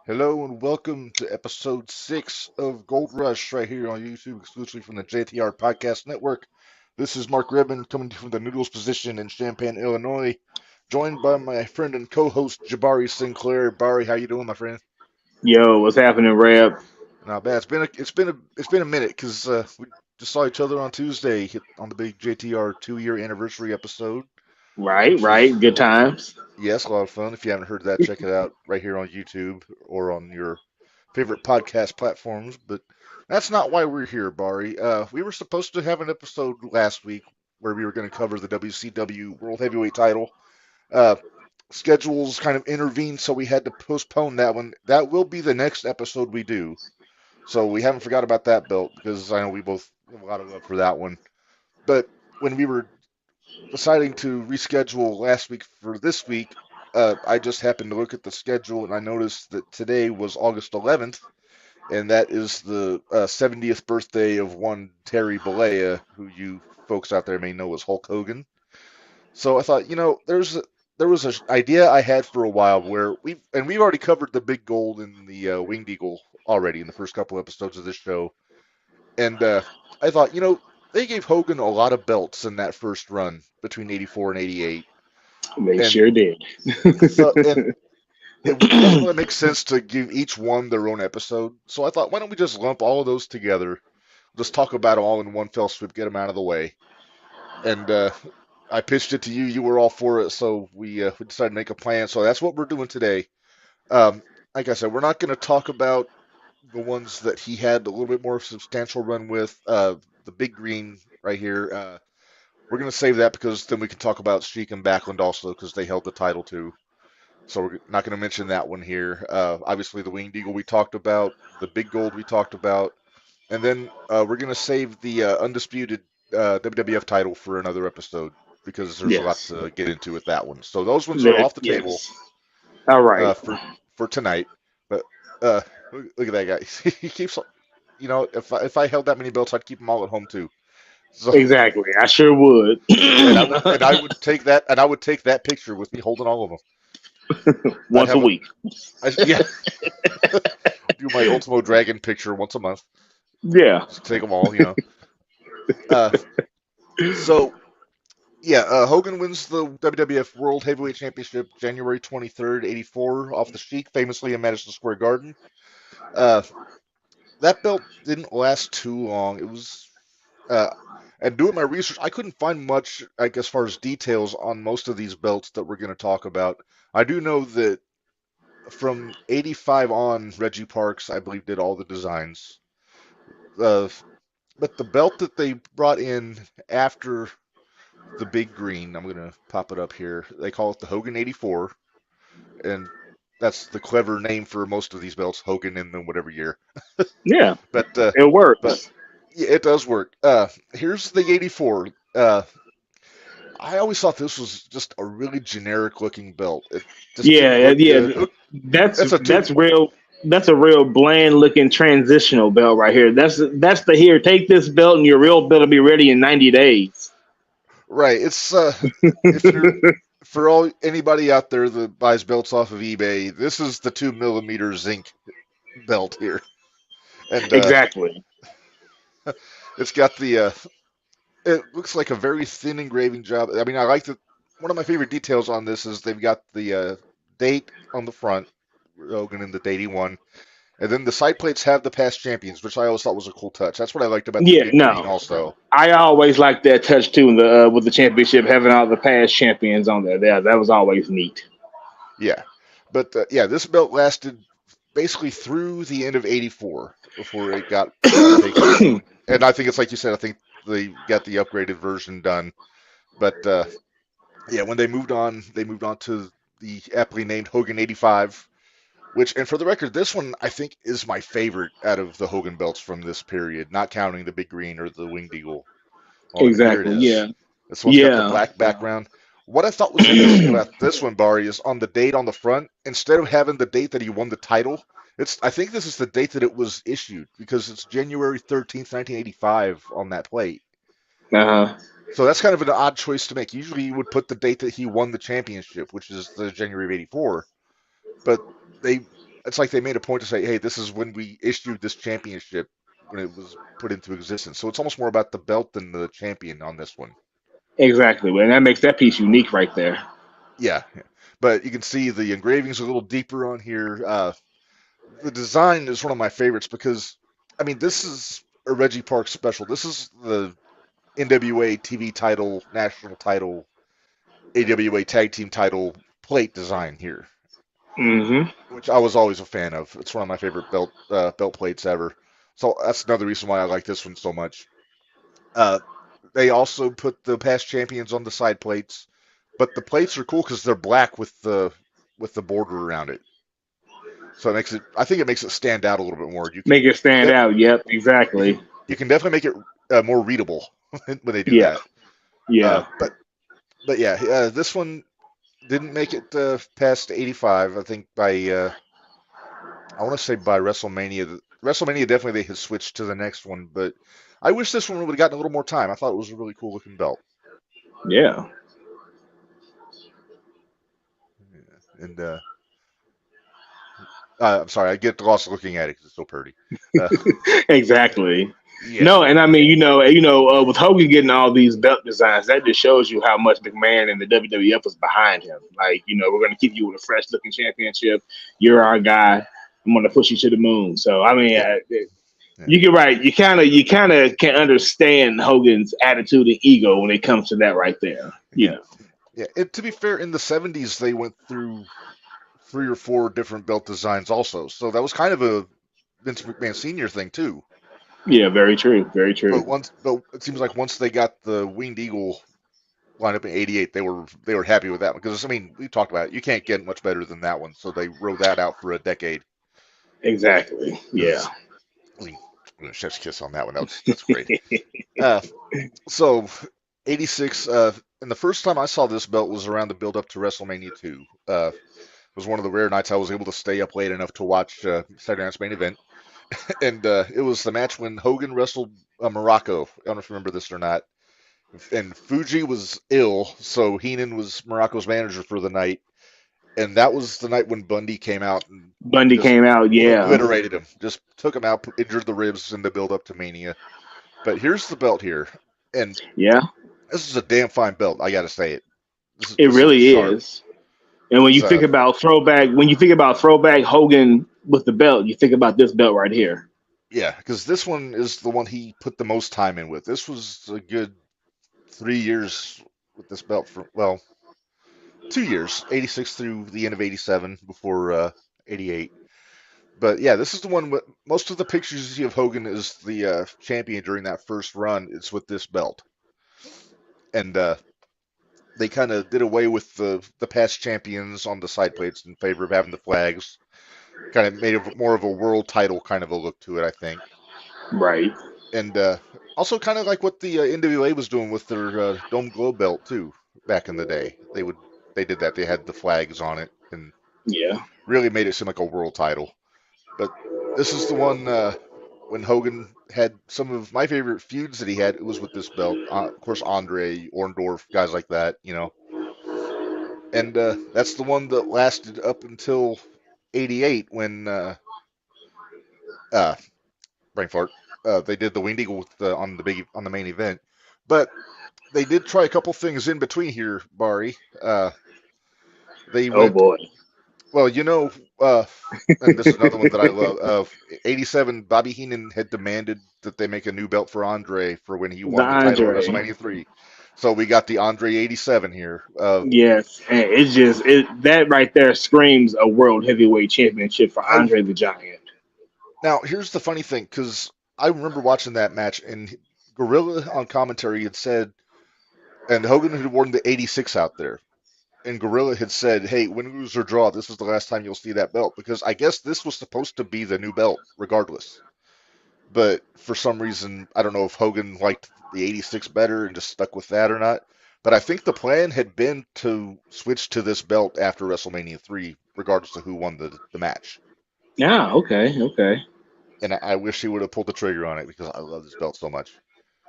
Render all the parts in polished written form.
Hello and welcome to episode 6 of Gold Rush right here on YouTube, exclusively from the JTR Podcast Network. This is Mark Ribbon coming to you from the Noodles position in Champaign, Illinois, joined by my friend and co-host Jabari Sinclair. Bari, how you doing, my friend? Yo, what's happening, Reb? Not bad. It's been a minute because we just saw each other on Tuesday on the big JTR 2-year anniversary episode, Right, which was right. Good times. yes, a lot of fun. If you haven't heard that, check it out right here on YouTube or on your favorite podcast platforms, but that's not why we're here, Bari. We were supposed to have an episode last week where we were going to cover the WCW World Heavyweight title. Uh, Schedules kind of intervened, so we had to postpone that one. That will be the next episode we do. So we haven't forgot about that belt because I know we both have a lot of love for that one. But when we were deciding to reschedule last week for this week, I just happened to look at the schedule and I noticed that today was August 11th, and that is the 70th birthday of one Terry Bollea, who you folks out there may know as Hulk Hogan. So I thought, there was an idea I had for a while where we've already covered the big gold and the winged eagle already in the first couple episodes of this show, and I thought, they gave Hogan a lot of belts in that first run between '84 and '88, They and sure did. and it doesn't really make sense to give each one their own episode. So I thought, why don't we just lump all of those together, just talk about them all in one fell swoop, get them out of the way. And I pitched it to you. You were all for it, so we decided to make a plan. So that's what we're doing today. Like I said, we're not going to talk about the ones that he had a little bit more substantial run with. The big green right here. We're going to save that because then we can talk about Sheik and Backlund also because they held the title too. So we're not going to mention that one here. Obviously, the Winged Eagle we talked about, the Big Gold we talked about, and then we're going to save the undisputed WWF title for another episode because there's a lot Yes. to get into with that one. So those ones are off the table Yes. All right. uh, for for tonight. But look at that guy. He keeps, if I held that many belts, I'd keep them all at home too. So Exactly. I sure would. and I would take that picture with me holding all of them. I'd Once a have a week. yeah. Do my Ultimo Dragon picture once a month. Yeah. Just take them all. Uh, so yeah, Hogan wins the WWF World Heavyweight Championship January 23rd, '84, off the Sheik, famously in Madison Square Garden. Uh, that belt didn't last too long. It was, uh, and doing my research, I couldn't find much, like as far as details on most of these belts that we're going to talk about. I do know that from '85 on, Reggie Parks, I believe, did all the designs. Uh, but the belt that they brought in after the big green, I'm gonna pop it up here. They call it the Hogan '84, and that's the clever name for most of these belts, Hogan in the whatever year. Yeah. But It but works. yeah, it does work. Here's the '84. I always thought this was just a really generic looking belt. It just didn't Yeah. look good. Yeah. That's That's a two. that's real. That's a real bland looking transitional belt right here. That's the here. Take this belt and your real belt will be ready in 90 days. Right. It's if you're for all anybody out there that buys belts off of eBay, this is the 2 millimeter zinc belt here, and Exactly. it's got the it looks like a very thin engraving job. I mean, I like the one of my favorite details on this is they've got the date on the front, Rogan in the date he won, and then the side plates have the past champions, which I always thought was a cool touch. That's what I liked about the Yeah. big green No. also. I always liked that touch too in the with the championship, having all the past champions on there. Yeah, that was always neat. Yeah, but yeah, this belt lasted basically through the end of '84 before it got taken. And I think it's like you said. I think they got the upgraded version done. But yeah, when they moved on to the aptly named Hogan '85, which, and for the record, this one I think is my favorite out of the Hogan belts from this period, not counting the Big Green or the Winged Eagle. Oh, here it Exactly. is. Yeah. This one's got the Yeah. black background. What I thought was interesting about this one, Barry, is on the date on the front, instead of having the date that he won the title, I think this is the date that it was issued because it's January 13th, 1985 on that plate. Uh-huh. So that's kind of an odd choice to make. Usually you would put the date that he won the championship, which is the January of '84. But they it's like they made a point to say, hey, this is when we issued this championship when it was put into existence. So it's almost more about the belt than the champion on this one. Exactly, and that makes that piece unique right there. Yeah, but you can see the engravings a little deeper on here. The design is one of my favorites because, I mean, this is a Reggie Park special. This is the NWA TV title, national title, AWA tag team title plate design here, Mm-hmm. which I was always a fan of. It's one of my favorite belt plates ever. So that's another reason why I like this one so much. Uh, they also put the past champions on the side plates, but the plates are cool because they're black with the border around it. So it makes it. I think it makes it stand out a little bit more. Make it stand De- out. Yep, you can exactly. you can definitely make it more readable when they do Yeah, that. Uh, yeah. but but yeah, this one didn't make it past 85. I think by I want to say by WrestleMania. WrestleMania definitely they had switched to the next one, but I wish this one would have gotten a little more time. I thought it was a really cool looking belt. Yeah. Yeah. And I'm sorry, I get lost looking at it because it's so pretty. Uh, Exactly. yeah, No, and I mean, with Hogan getting all these belt designs, that just shows you how much McMahon and the WWF was behind him. Like, we're going to keep you with a fresh looking championship. You're our guy. I'm going to push you to the moon. So, I mean, yeah, yeah, you get right. You kind of can understand Hogan's attitude and ego when it comes to that right there. yeah, yeah. And to be fair, in the '70s they went through 3 or 4 different belt designs also, so that was kind of a Vince McMahon Senior thing too. Yeah, very true. Very true. But it seems like once they got the Winged Eagle lineup in '88, they were happy with that one because I mean we talked about it. You can't get much better than that one, so they rode that out for a decade. Exactly. Yeah. Because I mean, chef's kiss on that one. That's great. Uh, so '86, and the first time I saw this belt was around the build up to WrestleMania 2. It was one of the rare nights I was able to stay up late enough to watch Saturday Night's Main Event, and it was the match when Hogan wrestled Morocco. I don't know if you remember this or not. And Fuji was ill, so Heenan was Morocco's manager for the night, and that was the night when Bundy came out and Bundy just came out. Yeah. obliterated him, just took him out, injured the ribs in the build up to Mania. But here's the belt here, and Yeah. this is a damn fine belt. I gotta say it. It This looks really sharp. is. And when you It's, think about throwback Hogan with the belt, you think about this belt right here. yeah, because this one is the one he put the most time in with. This was a good 3 years with this belt for, well, 2 years, '86 through the end of '87 before '88. But yeah, this is the one with most of the pictures you see of Hogan as the champion during that first run. It's with this belt, and they kind of did away with the past champions on the side plates in favor of having the flags. Kind of made it more of a world title kind of a look to it, I think. Right. And also kind of like what the NWA was doing with their Dome Globe belt too back in the day. They did that. They had the flags on it and Yeah. really made it seem like a world title. But this is the one when Hogan had some of my favorite feuds that he had. It was with this belt. Of course, Andre, Orndorff, guys like that. And that's the one that lasted up until '88 when uh, brain fart. They did the Winged Eagle with on the main event, but they did try a couple things in between here, Bari. They Oh went boy. well, and this is another one that I love. '87, Bobby Heenan had demanded that they make a new belt for Andre for when he The won the title at Andre. WrestleMania 3. So we got the Andre '87 here. Yes. And it's just that right there screams a world heavyweight championship for I Andre the Giant. Now here's the funny thing, because I remember watching that match, and Gorilla on commentary had said, and Hogan had worn the '86 out there. And Gorilla had said, "Hey, win, lose or draw, this is the last time you'll see that belt because I guess this was supposed to be the new belt, regardless. But for some reason, I don't know if Hogan liked the '86 better and just stuck with that or not. But I think the plan had been to switch to this belt after WrestleMania 3, regardless of who won the match. Yeah. Okay. Okay. And I wish he would have pulled the trigger on it because I love this belt so much.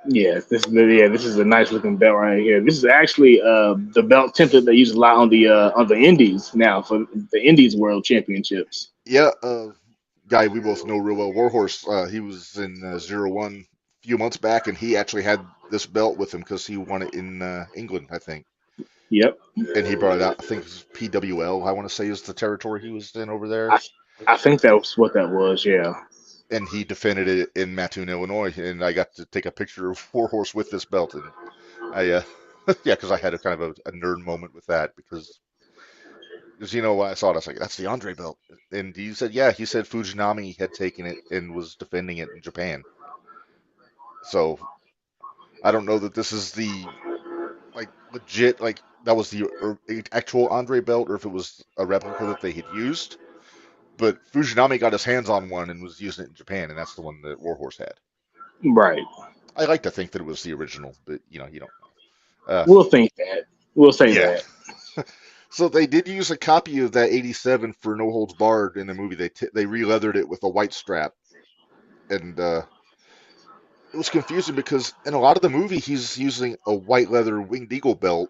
Yes, this is a nice looking belt right here. This is actually the belt template they use a lot on the Indies now for the Indies World Championships. Yeah, guy we both know real well, Warhorse. He was in 01 a few months back, and he actually had this belt with him because he won it in England, I think. Yep. And he brought it out. I think it was PWL. I want to say is the territory he was in over there. I I think that was what that was. Yeah. And he defended it in Mattoon, Illinois. And I got to take a picture of Warhorse with this belt, and I, yeah, because I had a kind of a nerd moment with that because you know when I saw it, I was like, that's the Andre belt. And he said, yeah, he said Fujinami had taken it and was defending it in Japan. So I don't know that this is the like legit like that was the actual Andre belt or if it was a replica that they had used. But Fujinami got his hands on one and was using it in Japan, and that's the one that Warhorse had. Right. I like to think that it was the original, but you don't know. We'll think that. We'll say Yeah. that. So they did use a copy of that '87 for No Holds Barred in the movie. They re-leathered it with a white strap, and it was confusing because in a lot of the movie he's using a white leather winged eagle belt,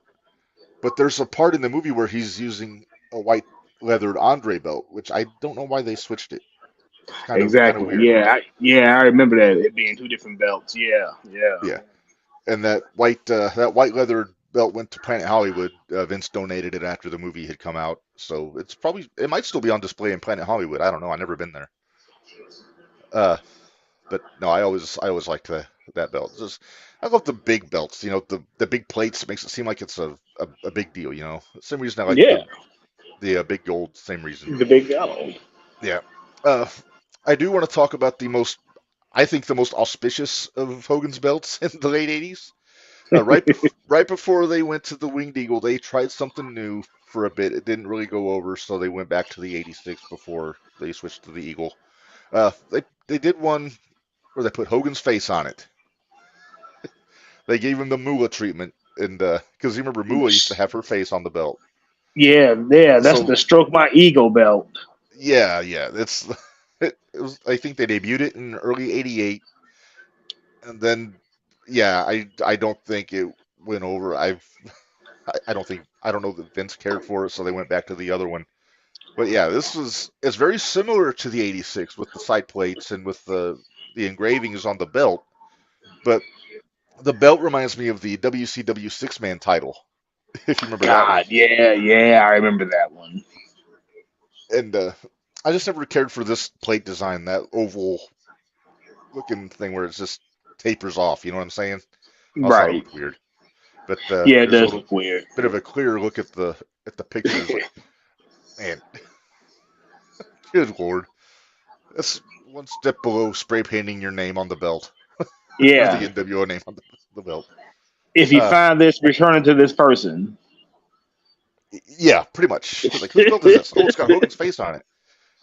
but there's a part in the movie where he's using a white leathered Andre belt, which I don't know why they switched it. It's kind of Exactly. weird. Yeah. I remember that it being two different belts. Yeah. Yeah. Yeah, and that white leather belt went to Planet Hollywood. Vince donated it after the movie had come out, so it might still be on display in Planet Hollywood. I don't know. I've never been there. Uh, but no, I always liked that belt. I love the big belts. The big plates makes it seem like it's a big deal. Same reason I like Yeah. the big gold. Same reason. The big yellow. Yeah. Uh, I do want to talk about I think the most auspicious of Hogan's belts in the late '80s. Right before they went to the Winged Eagle, they tried something new for a bit. It didn't really go over, so they went back to the '86 before they switched to the Eagle. They did one where they put Hogan's face on it. They gave him the Moolah treatment, and because you remember Moolah used to have her face on the belt. Yeah. Yeah. That's So the stroke my ego belt. yeah, it was. I think they debuted it in early '88, and then yeah, I don't think it went over. I don't know that Vince cared for it, so they went back to the other one. But yeah, it's very similar to the '86 with the side plates and with the engravings on the belt. But the belt reminds me of the WCW six man title, if you remember that one. God. Yeah. Yeah. I remember that one. And I just never cared for this plate design, that oval looking thing where it just tapers off. You know what I'm saying? I always thought it Right. looked weird. But Yeah. It here's a does little look weird. bit of a clearer look at the pictures. Like, man, good lord, that's one step below spray painting your name on the belt or the Yeah. NWO name on the belt. If you Uh, find this, return it to this person. yeah, pretty much. Like, whose belt is this? Oh, it's got Hogan's face on it.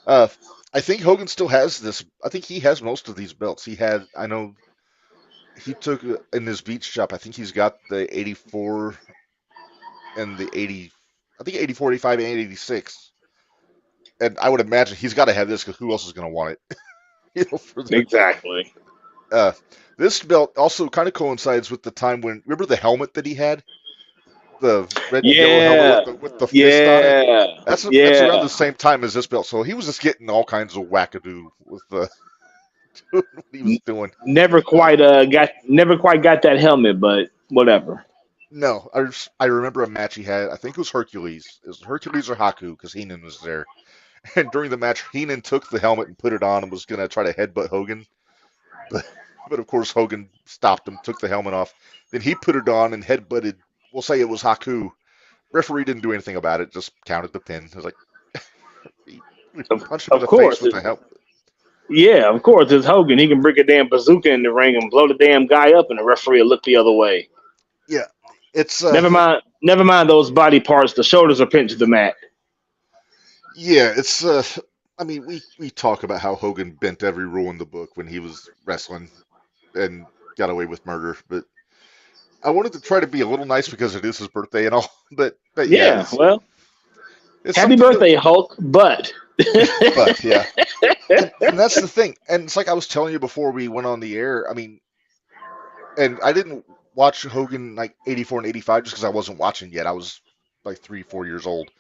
Uh, I think Hogan still has this. I think he has most of these belts. I know he took in his beach shop. I think he's got the '84 and the '80. I think '84, '85, and '86. And I would imagine he's got to have this because who else is going to want it? For the Exactly. uh, this belt also kind of coincides with the time when remember the helmet that he had, the red and yellow helmet Yeah. with the fist on it. Yeah. That's around Yeah. the same time as this belt. So he was just getting all kinds of wackadoo with what he was doing. Uh, Never quite got that helmet, but whatever. no, I remember a match he had. I think it was Hercules. It was Hercules or Haku because Heenan was there. And during the match, Heenan took the helmet and put it on and was going to try to headbutt Hogan. But, but of course, Hogan stopped him, took the helmet off. Then he put it on and headbutted, we'll say it was Haku. Referee didn't do anything about it, just counted the pin. It was like, he punched him in Of the face course. with the helmet. Yeah, of course. It's Hogan. He can bring a damn bazooka in the ring and blow the damn guy up, and the referee will look the other way. Yeah, it's, Never mind those body parts. The shoulders are pinned to the mat. yeah, it's, I mean, we talk about how Hogan bent every rule in the book when he was wrestling and got away with murder, but I wanted to try to be a little nice because it is his birthday and all, but yeah, Yeah, well, it's happy something that, birthday, Hulk. But but yeah, and that's the thing, and it's like I was telling you before we went on the air. I mean, and I didn't watch Hogan like '84 and '85 just because I wasn't watching yet. I was like 3, 4 years old.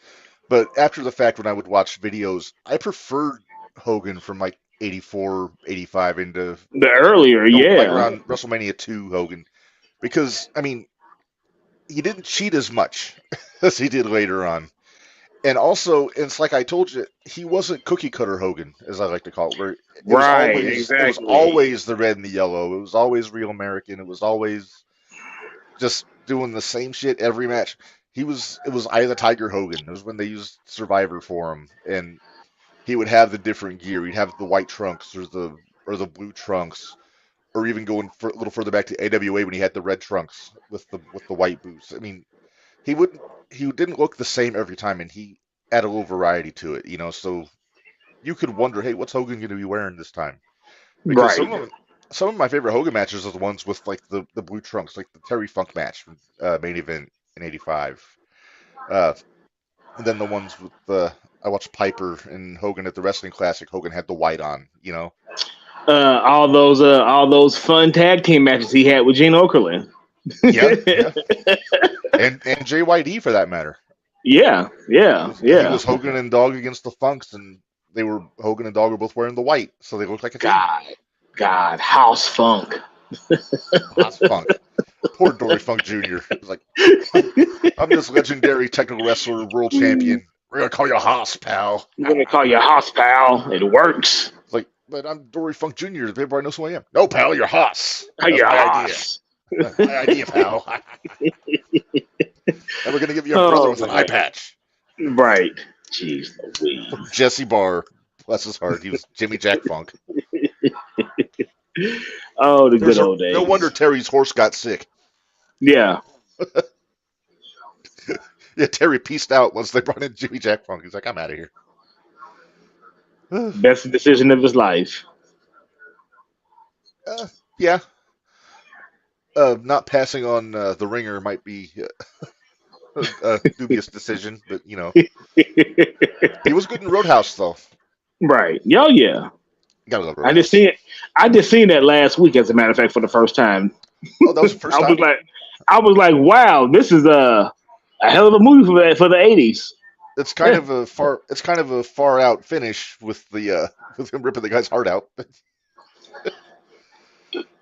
But after the fact, when I would watch videos, I preferred Hogan from like 84, 85 into The earlier, like yeah. around WrestleMania 2 Hogan because I mean he didn't cheat as much as he did later on. And also, it's like I told you, he wasn't cookie cutter Hogan, as I like to call it, where Right, it was exactly. always the red and the yellow. It was always real American. It was always just doing the same shit every match. It was Eye of the Tiger Hogan. It was when they used Survivor for him, and he would have the different gear. He'd have the white trunks or the blue trunks, or even going for, a little further back to AWA when he had the red trunks with the white boots. I mean, he wouldn't he didn't look the same every time, and he added a little variety to it. So you could wonder, hey, what's Hogan going to be wearing this time? Because Right. some of my favorite Hogan matches are the ones with like the blue trunks, like the Terry Funk match from main event in '85. Uh, and then the ones with the I watched Piper and Hogan at the Wrestling Classic. Hogan had the white on. All those fun tag team matches he had with Gene Okerlund. Yeah, yeah, and JYD for that matter. Yeah, yeah, He yeah. was Hogan and Dog against the Funks, and they were Hogan and Dog were both wearing the white, so they looked like a team. God, House Funk. House Funk. Poor Dory Funk Jr. It was like, I'm this legendary technical wrestler, world champion. We're gonna call you Hoss, pal. I'm gonna call you House, pal. It works. It's like, but I'm Dory Funk Jr. Everybody knows who I am. No, pal, you're Hoss. How That's you my idea. House? That's my idea, pal. And we're gonna give you a brother with an eye patch. Right. Jeez Louise. Jesse Barr, bless his heart, he was Jimmy Jack Funk. Oh, the good old days. No wonder Terry's horse got sick. Yeah. Yeah, Terry pieced out once they brought in Jimmy Jack Funk. He's like, I'm out of here. Best decision of his life. Yeah. Not passing on the ringer might be a dubious decision, but he was good in Roadhouse though. Right. Yo, yeah. Gotta love I Roadhouse. just seen that last week, as a matter of fact, for the first time. Oh, that was the first time. I was like, wow, this is a hell of a movie for the 80s. It's kind of a far out finish with him ripping the guy's heart out.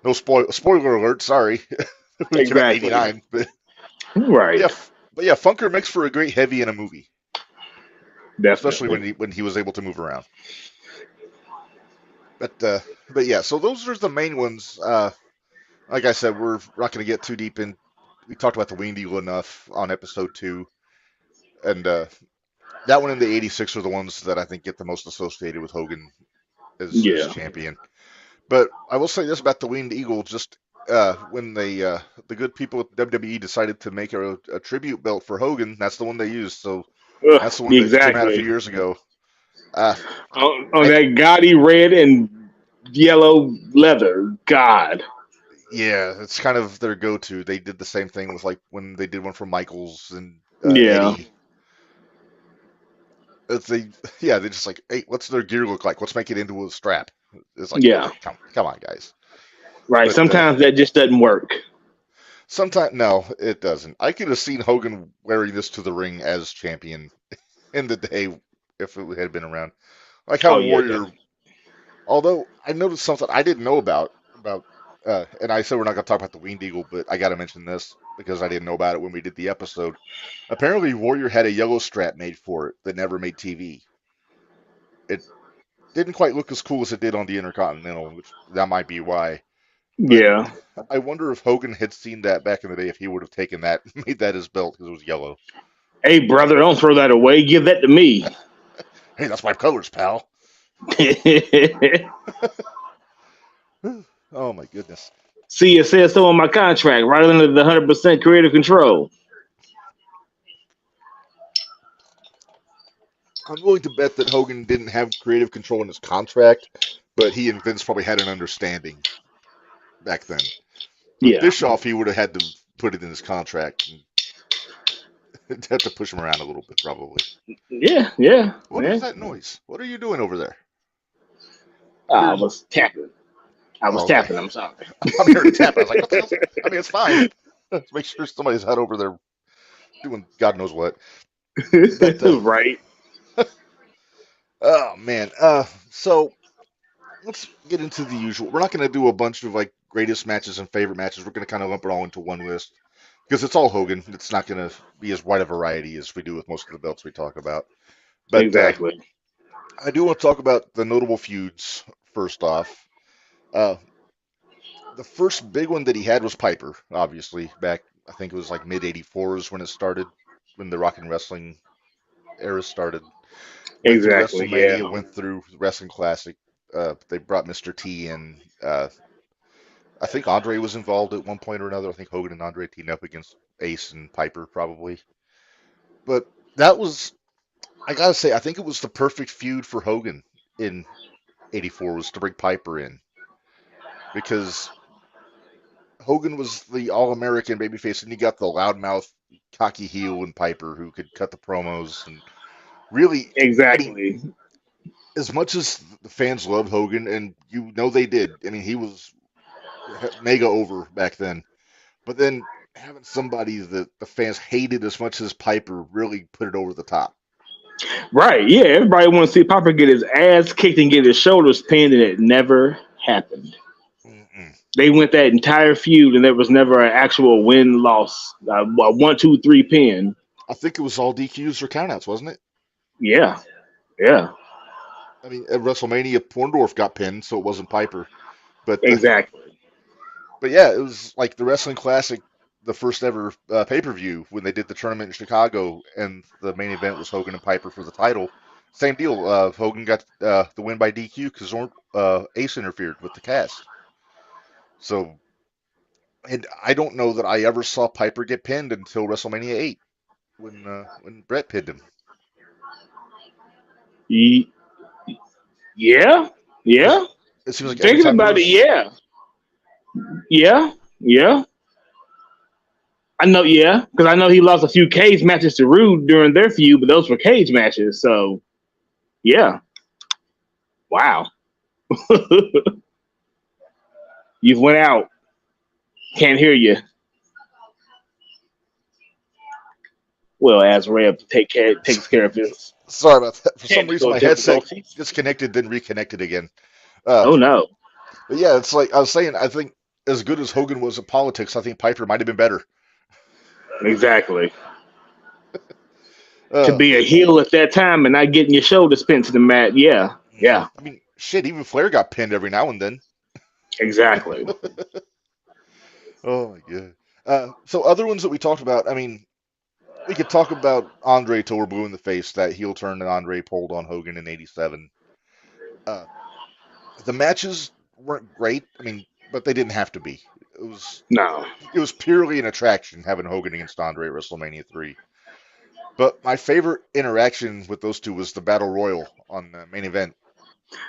No spoiler alert. Sorry. Exactly. 89, but right. yeah, Funker makes for a great heavy in a movie. Definitely. Especially when he was able to move around. But yeah, so those are the main ones. Like I said, we're not going to get too deep in. We talked about the Winged Eagle enough on episode 2, and that one and the '86 are the ones that I think get the most associated with Hogan as champion. But I will say this about the Winged Eagle: just when the good people at WWE decided to make a tribute belt for Hogan, that's the one they used. So that's the one that came out a few years ago. On that gaudy red and yellow leather. God. Yeah, it's kind of their go-to. They did the same thing with like when they did one for Michaels and Eddie. They're just like, hey, what's their gear look like? Let's make it into a strap. It's like, come on, guys. Right. But, sometimes that just doesn't work. Sometimes no, it doesn't. I could have seen Hogan wearing this to the ring as champion in the day if it had been around. Like how Warrior. Although I noticed something I didn't know about, and I said we're not going to talk about the Winged Eagle, but I got to mention this because I didn't know about it when we did the episode. Apparently, Warrior had a yellow strap made for it that never made TV. It didn't quite look as cool as it did on the Intercontinental, which that might be why. But I wonder if Hogan had seen that back in the day, if he would have taken that, made that his belt because it was yellow. Hey, brother, don't throw that away. Give that to me. Hey, that's my colors, pal. Oh, my goodness. See, it says so on my contract, right under the 100% creative control. I'm willing to bet that Hogan didn't have creative control in his contract, but he and Vince probably had an understanding back then. With Bischoff, he would have had to put it in his contract. And have to push him around a little bit, probably. Yeah. What is that noise? What are you doing over there? I was tapping. Tapping. I'm sorry. I'm here to tap. I was like, what the hell? I mean, it's fine. Let's make sure somebody's not over there doing God knows what. But, right. Oh man. So let's get into the usual. We're not going to do a bunch of like greatest matches and favorite matches. We're going to kind of lump it all into one list because it's all Hogan. It's not going to be as wide a variety as we do with most of the belts we talk about. But Exactly. I do want to talk about the notable feuds first off. Uh, the first big one that he had was Piper, obviously, back, I think it was like mid 84s when it started, when the Rock and Wrestling era started. Went through Exactly. Yeah. WrestleMania, went through Wrestling Classic. They brought Mr. T in. I think Andre was involved at one point or another. I think Hogan and Andre teamed up against Ace and Piper, probably. But that was, I gotta say, I think it was the perfect feud for Hogan in '84 was to bring Piper in because Hogan was the all-American babyface, and you got the loudmouth, cocky heel in Piper who could cut the promos and really, I mean, Exactly. as much as the fans loved Hogan, and you know they did. I mean, he was mega over back then. But then having somebody that the fans hated as much as Piper really put it over the top. Right. Yeah. Everybody wants to see Papa get his ass kicked and get his shoulders pinned, and it never happened. Mm-mm. They went that entire feud, and there was never an actual win loss. A 1, 2, 3 pin. I think it was all DQs or countouts, wasn't it? Yeah. Yeah. I mean, at WrestleMania, Porndorf got pinned, so it wasn't Piper. But Exactly. but yeah, it was like the Wrestling Classic, the first ever pay-per-view when they did the tournament in Chicago, and the main event was Hogan and Piper for the title. Same deal. Hogan got the win by DQ because Ace interfered with the cast. So, and I don't know that I ever saw Piper get pinned until WrestleMania 8 when Brett pinned him. Ye- Yeah. Because Yeah. it seems like every Thinking time there about it, was, yeah. Yeah. Yeah. I know, yeah, because I know he lost a few cage matches to Rude during their feud, but those were cage matches. So, yeah, wow, you've went out. Can't hear you. Well, as Reb takes care of his sorry about that. For some reason, technical my headset difficulties. disconnected, then reconnected again. Uh, Oh no, but yeah, it's like I was saying. I think as good as Hogan was at politics, I think Piper might have been better. exactly. To Uh, be a heel at that time and not getting your shoulders pinned to the mat, yeah, yeah, I mean, shit, even Flair got pinned every now and then. exactly. Oh my god. So other ones that we talked about. I mean, we could talk about Andre till we're blue in the face. That heel turn that Andre pulled on Hogan in '87. Uh, the matches weren't great. I mean, but they didn't have to be. It was No, it was purely an attraction having Hogan against Andre at WrestleMania 3. But my favorite interaction with those two was the Battle Royal on the main event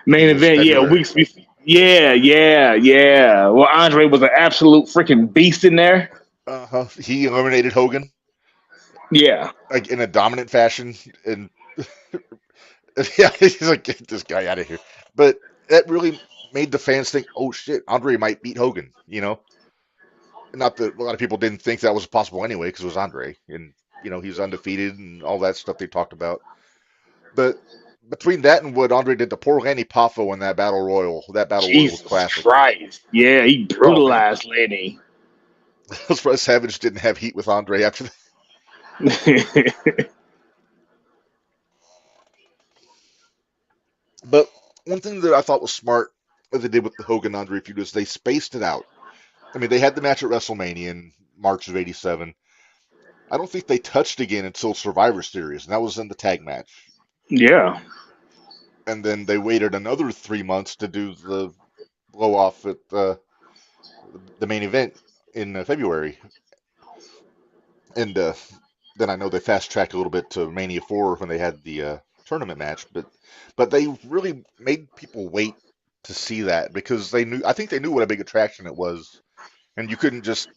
main in this event, yeah, February. weeks before. Yeah, yeah, yeah. Well, Andre was an absolute freaking beast in there. He eliminated Hogan Yeah, like in a dominant fashion, and yeah, he's like, get this guy out of here. But that really made the fans think, oh shit, Andre might beat Hogan. Not that a lot of people didn't think that was possible anyway, because it was Andre, and he's undefeated and all that stuff they talked about. But between that and what Andre did to poor Lanny Poffo in that battle royal was Jesus classic. Christ. Yeah, he Oh man, brutalized Lenny. that's why Savage didn't have heat with Andre after that. But one thing that I thought was smart that they did with the Hogan Andre feud is they spaced it out. I mean, they had the match at WrestleMania in March of '87. I don't think they touched again until Survivor Series, and that was in the tag match. yeah. And then they waited another 3 months to do the blow off at the main event in February. And then I know they fast tracked a little bit to Mania 4 when they had the tournament match, but they really made people wait to see that because I think they knew what a big attraction it was, and you couldn't just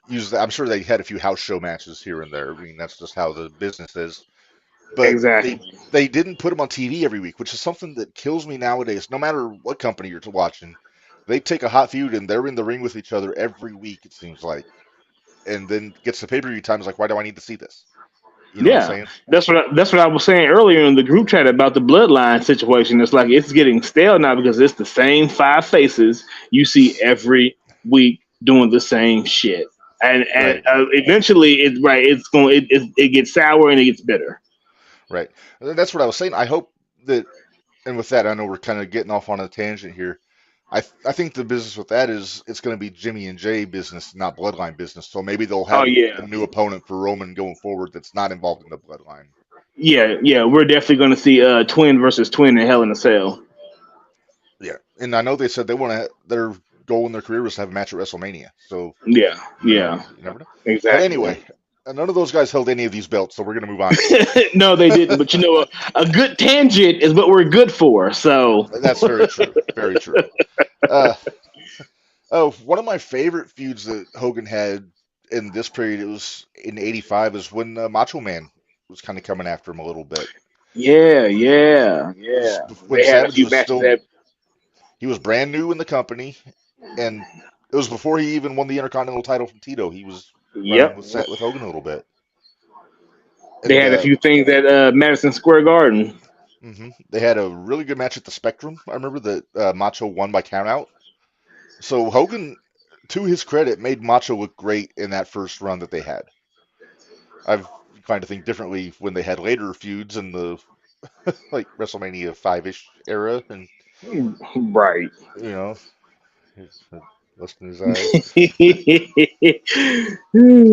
use that. I'm sure they had a few house show matches here and there. I mean, that's just how the business is. But Exactly. they didn't put them on TV every week, which is something that kills me nowadays. No matter what company you're watching, they take a hot feud and they're in the ring with each other every week. It seems like, and then gets the pay per view time. Is like, why do I need to see this? You know what I'm Yeah, saying? that's what I was saying earlier in the group chat about the bloodline situation. It's like it's getting stale now because it's the same five faces you see every week doing the same shit, and Right, eventually it gets sour and it gets bitter. right. That's what I was saying. I hope that, and with that, I know we're kind of getting off on a tangent here. I think the business with that is it's going to be Jimmy and Jay business, not bloodline business. So maybe they'll Oh have a yeah, new opponent for Roman going forward that's not involved in the bloodline. yeah. We're definitely going to see twin versus twin in Hell in a Cell. Yeah, and I know they said they want to. Their goal in their career was to have a match at WrestleMania. So Yeah, yeah, you never know. But exactly. anyway, none of those guys held any of these belts, so we're going to move on. No, they didn't. But a good tangent is what we're good for. So, That's very true. Very true. Uh, oh, one of my favorite feuds that Hogan had in this period, it was in '85, is when Macho Man was kind of coming after him a little bit. yeah, yeah, It was yeah. when They had a Savage few was matches still, that. he was brand new in the company, and it was before he even won the Intercontinental title from Tito. He was running Yep, with Hogan a little bit, they and had a few things at Madison Square Garden. they had a really good match at the Spectrum. I remember that Macho won by countout. So Hogan, to his credit, made Macho look great in that first run that they had. I've kind of think differently when they had later feuds in the like WrestleMania 5-ish era, and Right. you know, lust in his eyes.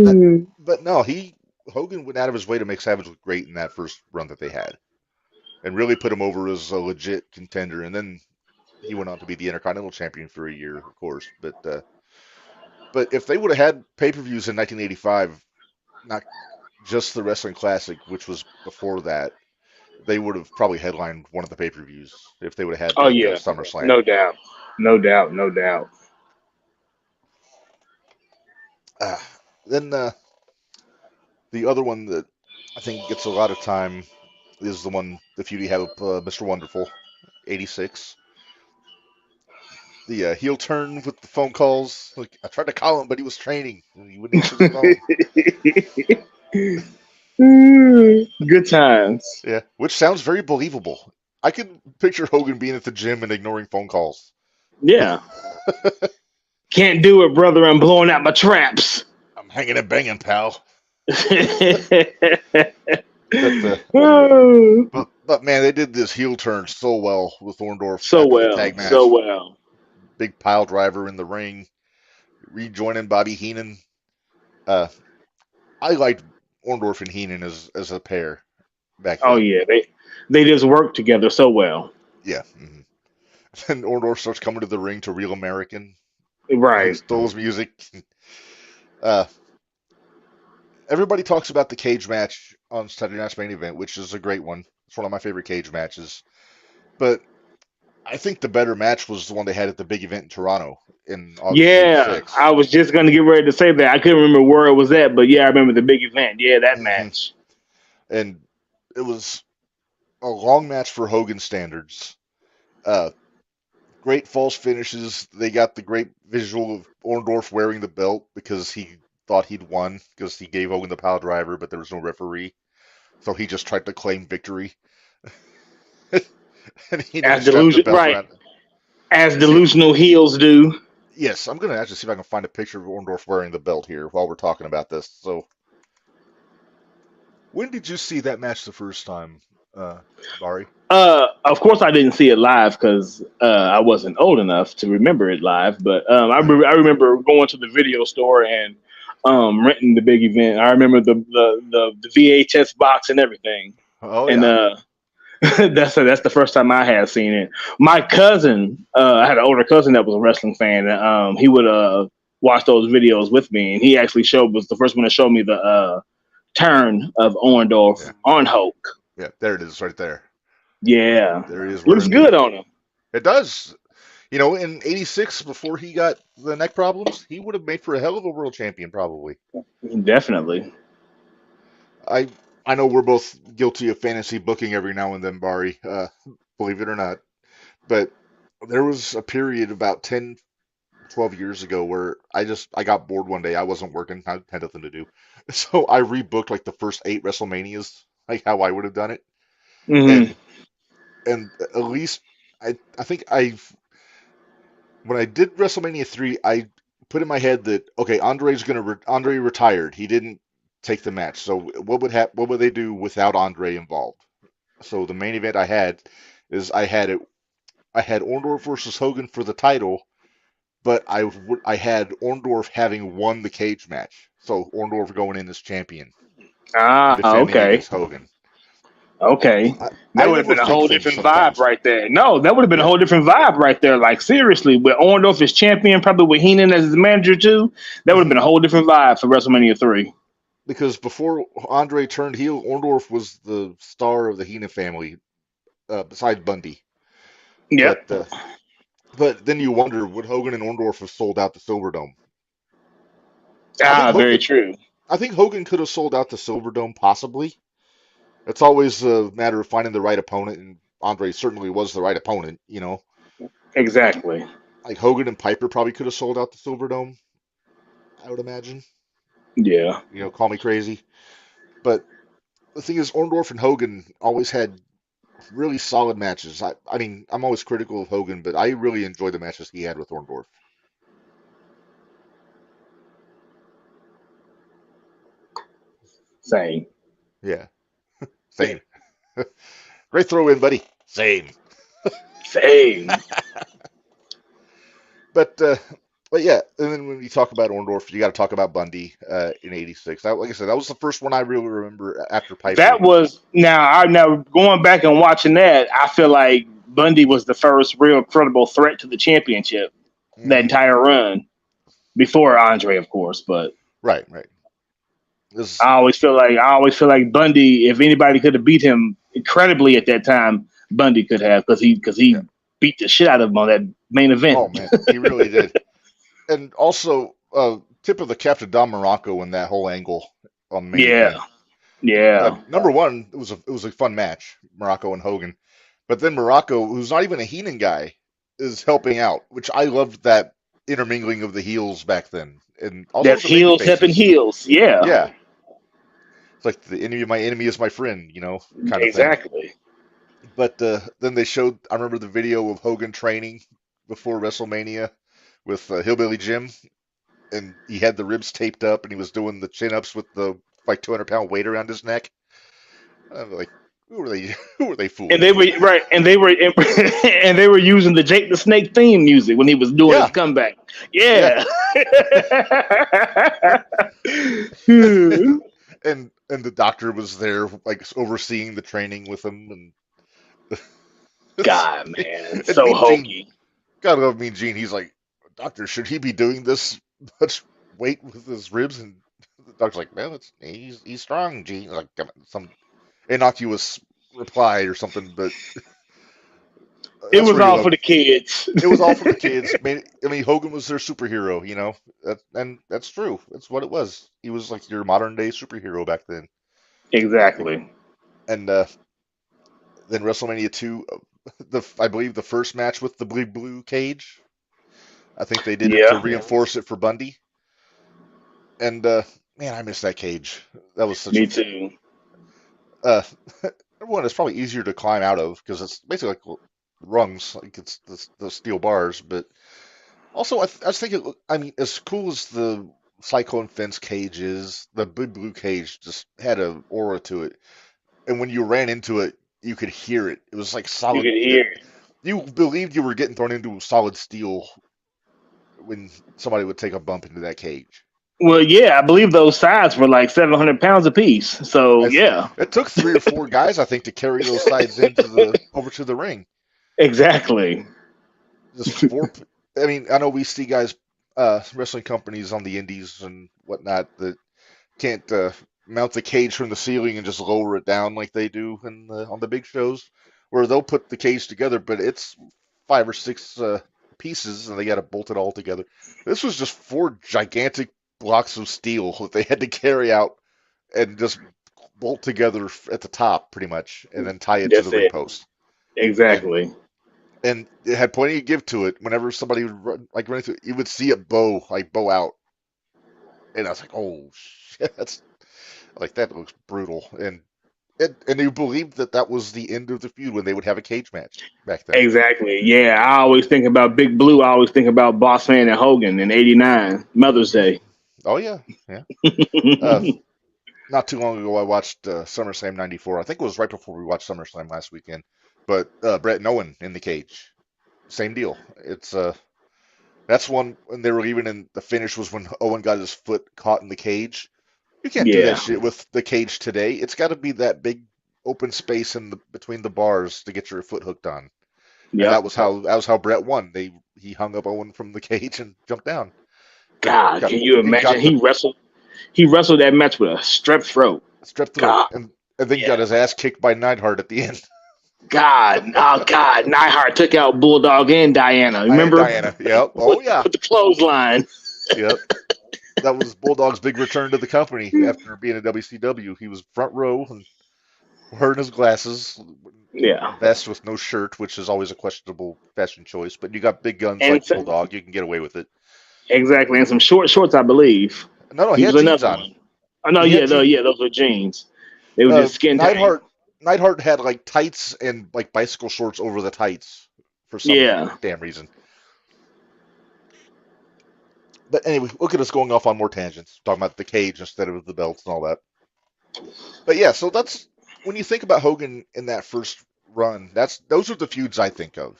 But but no, he Hogan went out of his way to make Savage look great in that first run that they had, and really put him over as a legit contender. And then he went on to be the Intercontinental Champion for a year, of course. But if they would have had pay-per-views in 1985, not just the Wrestling Classic, which was before that, they would have probably headlined one of the pay-per-views if they would have had Oh like yeah, SummerSlam. no doubt, no doubt, no doubt. Uh, then the other one that I think gets a lot of time is the feud he had with Mr. Wonderful, '86. The heel turn with the phone calls. Like I tried to call him, but he was training. And he wouldn't answer the phone. Good times. Yeah, which sounds very believable. I could picture Hogan being at the gym and ignoring phone calls. Yeah, can't do it, brother. I'm blowing out my traps. I'm hanging and banging, pal. But but man, they did this heel turn so well with Orndorff So after the well, tag so match. well. Big pile driver in the ring, rejoining Bobby Heenan. Uh, I liked Orndorff and Heenan as a pair back Oh then. yeah, they just work together so well. Yeah. And Orndorff starts coming to the ring to Real American. Right. Stole his music. Uh, everybody talks about the cage match on Saturday Night's Main Event, which is a great one. It's one of my favorite cage matches. But I think the better match was the one they had at the big event in Toronto in August of Yeah, '86. I was just gonna get ready to say that. I couldn't remember where it was at, but yeah, I remember the big event. Yeah, that hmm match. And it was a long match for Hogan standards. Uh, great false finishes. They got the great visual of Orndorff wearing the belt because he thought he'd won because he gave Hogan the pile driver, but there was no referee. So he just tried to claim victory. And he As just strapped the delusion, belt right? around. As See, delusional heels do. yes, I'm going to actually see if I can find a picture of Orndorff wearing the belt here while we're talking about this. So, when did you see that match the first time, Bari? Of course, I didn't see it live because I wasn't old enough to remember it live. But I remember going to the video store and renting the big event. I remember the VHS box and everything. Oh, And yeah. that's the first time I had seen it. My cousin, I had an older cousin that was a wrestling fan. And, he would watch those videos with me, and he actually was the first one to show me the turn of Orndorff Yeah. on Hulk. Yeah, there it is right there. Yeah, There he is looks wearing the. good on him. It does. You know, in '86, before he got the neck problems, he would have made for a hell of a world champion, probably. Definitely. I I know we're both guilty of fantasy booking every now and then, Bari, believe it or not. But there was a period about 10, 12 years ago where I got bored one day. I wasn't working. I had nothing to do. So I rebooked like the first 8 WrestleManias, like how I would have done it. Hmm. And at least I think I when I did WrestleMania 3, I put in my head that okay, Andre retired. He didn't take the match. So what would they do without Andre involved? So the main event I had is I had Orndorff versus Hogan for the title, but I had Orndorff having won the cage match. So Orndorff going in as champion and Ah, defending okay. against Hogan. Okay. I That would have been a overthink whole things different vibe sometimes. right there. No, that would have been a Yeah, whole different vibe right there. Like seriously, with Orndorff as champion, probably with Heenan as his manager too, that would have hmm been a whole different vibe for WrestleMania 3. because before Andre turned heel, Orndorff was the star of the Heenan family, besides Bundy. Yep. But uh, but then you wonder, would Hogan and Orndorff have sold out the Silverdome? I think Ah, very Hogan true. I think Hogan could have sold out the Silverdome possibly. It's always a matter of finding the right opponent, and Andre certainly was the right opponent. Exactly. Like Hogan and Piper probably could have sold out the Silverdome, I would imagine. Yeah. Call me crazy, but the thing is, Orndorff and Hogan always had really solid matches. I mean, I'm always critical of Hogan, but I really enjoy the matches he had with Orndorff. Same. Yeah, same. Great throw in, buddy. Same. Same. But uh, but yeah, and then when you talk about Orndorff, you got to talk about Bundy in '86. Like I said, that was the first one I really remember after Piper. That was now going back and watching that, I feel like Bundy was the first real credible threat to the championship that hmm entire run before Andre, of course. But Right, right. This, I always feel like Bundy, if anybody could have beat him incredibly at that time, Bundy could have because he yeah. beat the shit out of him on that main event. Oh man, he really did. And also, tip of the cap to Don Morocco in that whole angle on the main Yeah, event. yeah. Number one, it was a fun match, Morocco and Hogan. But then Morocco, who's not even a Heenan guy, is helping out, which I loved that intermingling of the heels back then, and also That's with the baby heels helping faces. heels. Yeah, Yeah, it's like the enemy of my enemy is my friend, kind of thing. exactly. But then they showed, I remember the video of Hogan training before WrestleMania with Hillbilly Jim, and he had the ribs taped up, and he was doing the chin ups with the like 200-pound weight around his neck. I'm like, who were they? Who were they And fooling? they were right, and they were and they were using the Jake the Snake theme music when he was doing his Yeah, comeback. yeah. Yeah. And the doctor was there, like overseeing the training with him, and God, man, and so Mean Gene, hokey. gotta love Mean Gene. He's like, Doctor, should he be doing this much weight with his ribs? And the doctor's like, well, he's strong, Gene. Like some innocuous reply or something, but It that's was where you all for the love. kids. It was all for the kids. I mean, Hogan was their superhero, and that's true. That's what it was. He was like your modern day superhero back then. Exactly. And then WrestleMania 2, I believe the first match with the blue cage. I think they did it to Yeah, reinforce it for Bundy. And man, I miss that cage. That was such a me too. uh, one. It's probably easier to climb out of because it's basically like rungs, like it's the steel bars. But also, I was thinking, I mean, as cool as the Cyclone Fence cage is, the big blue cage just had an aura to it. And when you ran into it, you could hear it. It was like You solid. could hear it. You believed you were getting thrown into solid steel when somebody would take a bump into that cage. Well, yeah, I believe those sides were like 700 pounds apiece. So As, yeah, it took 3 or 4 guys, I think, to carry those sides into the over to the ring. exactly. Just four. I mean, I know we see guys, wrestling companies on the indies and whatnot that can't mount the cage from the ceiling and just lower it down like they do on the big shows, where they'll put the cage together, but it's 5 or 6 pieces and they got to bolt it all together. This was just 4 gigantic blocks of steel that they had to carry out and just bolt together at the top, pretty much, and then tie it to the That's ring it. post. And Exactly. and it had plenty of give to it. Whenever somebody would run through, you would see it bow out, and I was like, oh shit, that looks brutal. And you believed that that was the end of the feud when they would have a cage match back then. Exactly. Yeah, I always think about Big Blue. I always think about Boss Man and Hogan in '89 Mother's Day. Oh yeah, yeah. Not too long ago, I watched SummerSlam '94. I think it was right before we watched SummerSlam last weekend. But Brett and Owen in the cage, same deal. It's that's one when they were leaving, and the finish was when Owen got his foot caught in the cage. You can't do that Yeah. shit with the cage today. It's got to be that big open space between the bars to get your foot hooked on. And Yep. that was how Brett won. He hung up Owen from the cage and jumped down. God, Got can you and imagine? got the He wrestled that match with a strep throat. strep throat, God. and then got Yeah. his ass kicked by Neidhart at the end. God. Oh God. Neidhart took out Bulldog and Diana. Remember? Diana. Yep. Oh yeah. With the clothesline. Yep. That was Bulldog's big return to the company after being in WCW. He was front row and wearing his glasses, Yeah. vest with no shirt, which is always a questionable fashion choice. But you got big guns And like Bulldog, you can get away with it. exactly. And some shorts, I believe. No, he He had was jeans another on. one. Oh no, He had jeans. yeah, those were jeans. They were just skin tight. Neidhart had like tights and like bicycle shorts over the tights for some Yeah. damn reason. But anyway, look at us going off on more tangents, talking about the cage instead of the belts and all that. But yeah, so that's when you think about Hogan in that first run. Those are the feuds I think of.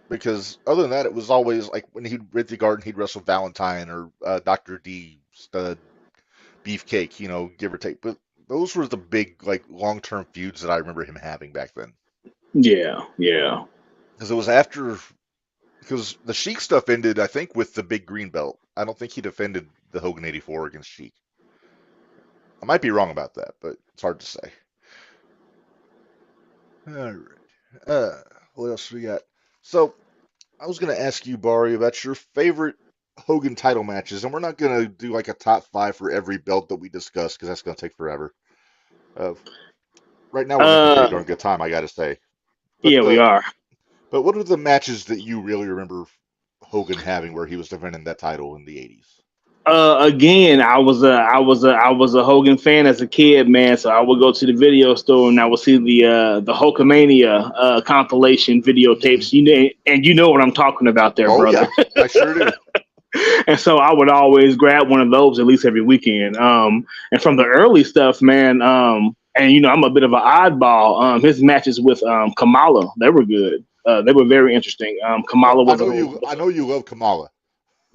Because other than that, it was always like when he'd rid the garden, he'd wrestle Valentine or Dr. D, Stud, Beefcake, give or take. But those were the big, like, long-term feuds that I remember him having back then. Yeah. Yeah. Because because the Sheik stuff ended, I think, with the big green belt. I don't think he defended the Hogan '84 against Sheik. I might be wrong about that, but it's hard to say. All right. What else we got? So I was going to ask you, Bari, about your favorite Hogan title matches, and we're not going to do like a top five for every belt that we discuss because that's going to take forever. Uh, right now, we're making a pretty darn good time, I got to say. But Yeah, we are. But what are the matches that you really remember Hogan having where he was defending that title in the '80s? Again, I was a Hogan fan as a kid, man. So I would go to the video store and I would see the Hulkamania compilation videotapes. And you know what I'm talking about there, Oh brother. yeah, I sure do. And so I would always grab one of those at least every weekend. And from the early stuff, man. And I'm a bit of an oddball. His matches with Kamala, they were good. They were very interesting. Oh, Kamala I know you love Kamala.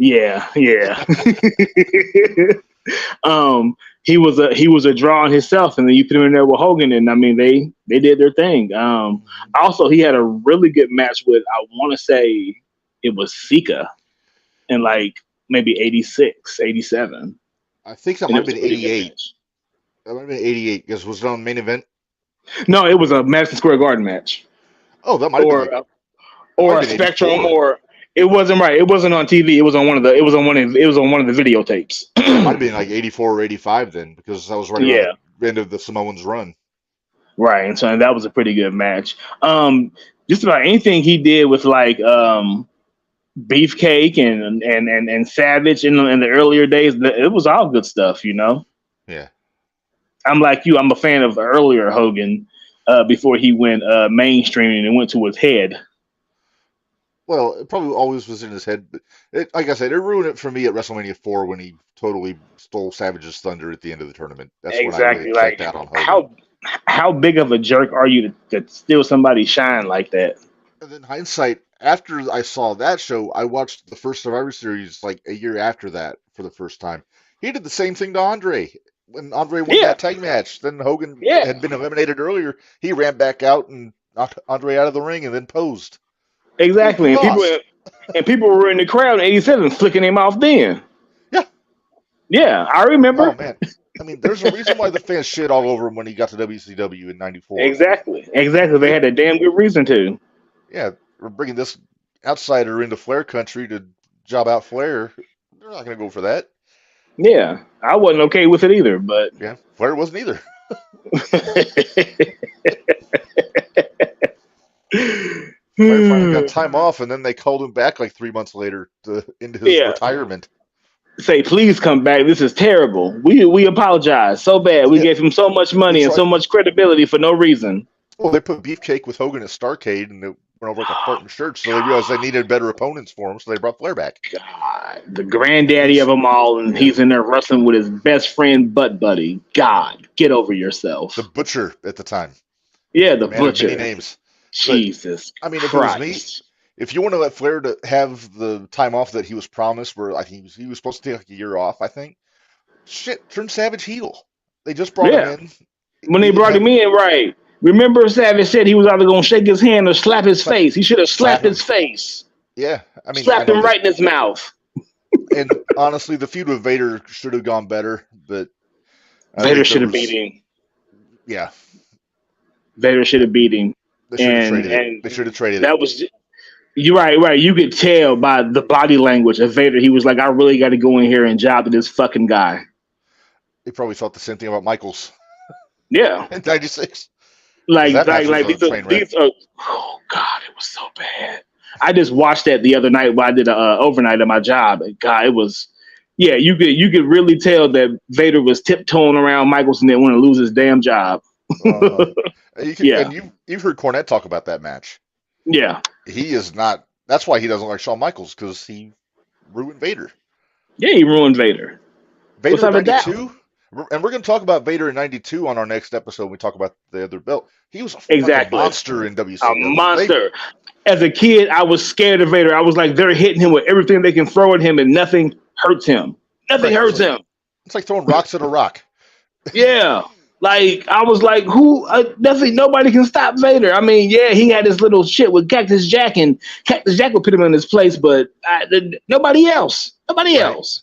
Yeah. He was a draw on himself, and then you put him in there with Hogan, and I mean they did their thing. Also he had a really good match with, I want to say it was Sika in like maybe 86, 87. I think that might have been '88. That might have been '88 because was it on main event? No, it was a Madison Square Garden match. Oh, that might have been or a Spectrum, or it wasn't right. It wasn't on TV. It was on one of the videotapes. It might have been like '84 or '85 then, because that was right around the end of the Samoans run. Right, and so that was a pretty good match. Just about anything he did with like Beefcake and Savage in the earlier days, it was all good stuff, Yeah. I'm like you. I'm a fan of the earlier Hogan before he went mainstream and went to his head. Well, it probably always was in his head, but like I said, it ruined it for me at WrestleMania 4 when he totally stole Savage's thunder at the end of the tournament. That's when I really checked out on Hogan. How big of a jerk are you to steal somebody's shine like that? And then hindsight, after I saw that show, I watched the first Survivor Series like a year after that for the first time. He did the same thing to Andre. When Andre won that tag match, then Hogan had been eliminated earlier. He ran back out and knocked Andre out of the ring and then posed. Exactly, and people were in the crowd in '87 flicking him off then. Yeah, I remember. Oh man, I mean, there's a reason why the fans shit all over him when he got to WCW in '94. Exactly. They had a damn good reason to. Yeah, we're bringing this outsider into Flair country to job out Flair. They're not going to go for that. Yeah, I wasn't okay with it either, but yeah, Flair wasn't either. Flair finally got time off, and then they called him back like 3 months later into his Yeah. retirement. Say, please come back. This is terrible. We apologize so bad. We Yeah, gave him so much money it's and like, so much credibility for no reason. well, they put Beefcake with Hogan at Starcade, and it went over like a fart in a shirt, so they realized they needed better opponents for him, so they brought Flair back. God, the granddaddy of He's them all, and yeah, he's in there wrestling with his best friend, butt buddy. God, get over yourself. the Butcher at the time, Yeah, the the man of many butcher. names. But Jesus I mean, if it was me, Christ. if you want to let Flair to have the time off that he was promised, where I think he was supposed to take like a year off, I think. Shit, turn Savage heel. They just brought him Yeah, in. when He they didn't brought have him in, right? Remember, Savage said he was either going to shake his hand or slap his slap, face. He should have slap slapped him. his face, Yeah, I mean, I slapped know him this, right in his mouth. and honestly, the feud with Vader should have gone better, but I Vader think there should have beat was, him. yeah, Vader should have beat him, they should have and traded it. and They should have traded it. that was you're right, right. You could tell by the body language of Vader. He was like, I really got to go in here and job to this fucking guy. They probably thought the same thing about Michaels Yeah, in '96 because like that like match was like a train wreck. these are. Oh God, it was so bad. I just watched that the other night while I did a overnight at my job. And God, it was. Yeah, you could really tell that Vader was tiptoeing around Michaels and didn't want to lose his damn job. Uh-huh. You can, Yeah, and you've heard Cornette talk about that match. yeah, He is not. That's why he doesn't like Shawn Michaels because he ruined Vader. yeah. He ruined Vader Vader in without a doubt. '92, and we're going to talk about Vader in '92 on our next episode. When we talk about the other belt. He was a fucking Exactly. monster in A WCW. monster. As a kid, I was scared of Vader. I was like, they're hitting him with everything they can throw at him, and nothing hurts him. Nothing Right? hurts him. It's like throwing rocks at a rock. Yeah. Like I was like, who? Nothing. Nobody can stop Vader. I mean, yeah, he had his little shit with Cactus Jack, and Cactus Jack would put him in his place, but nobody else. Nobody Right? else.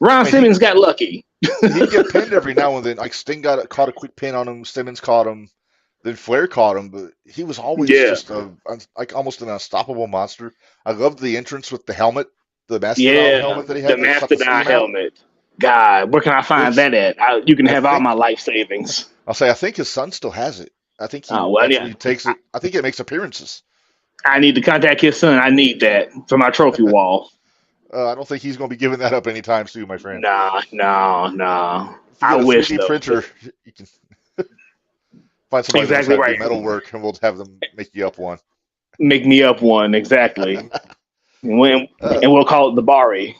Ron I mean, Simmons got lucky. he'd get pinned every now and then. Like Sting caught a quick pin on him. Simmons caught him. Then Flair caught him, but he was always Yeah. just like almost an unstoppable monster. I loved the entrance with the helmet, the Mastodon Yeah. helmet that he The had that shot the Mastodon steam out. helmet. God, where can I find Which that at? You can I have all my think life savings. I'll say I think his son still has it. I think he Oh well, yeah. actually takes it. I think it makes appearances. I need to contact his son. I need that for my trophy wall. I don't think he's going to be giving that up anytime soon, my friend. Nah, no, no. If you I get a wish 3D though. printer, you can find somebody that knows Exactly how to do right. metal work, and we'll have them make you up one. Make me up one exactly, and Uh, we'll call it the Bari.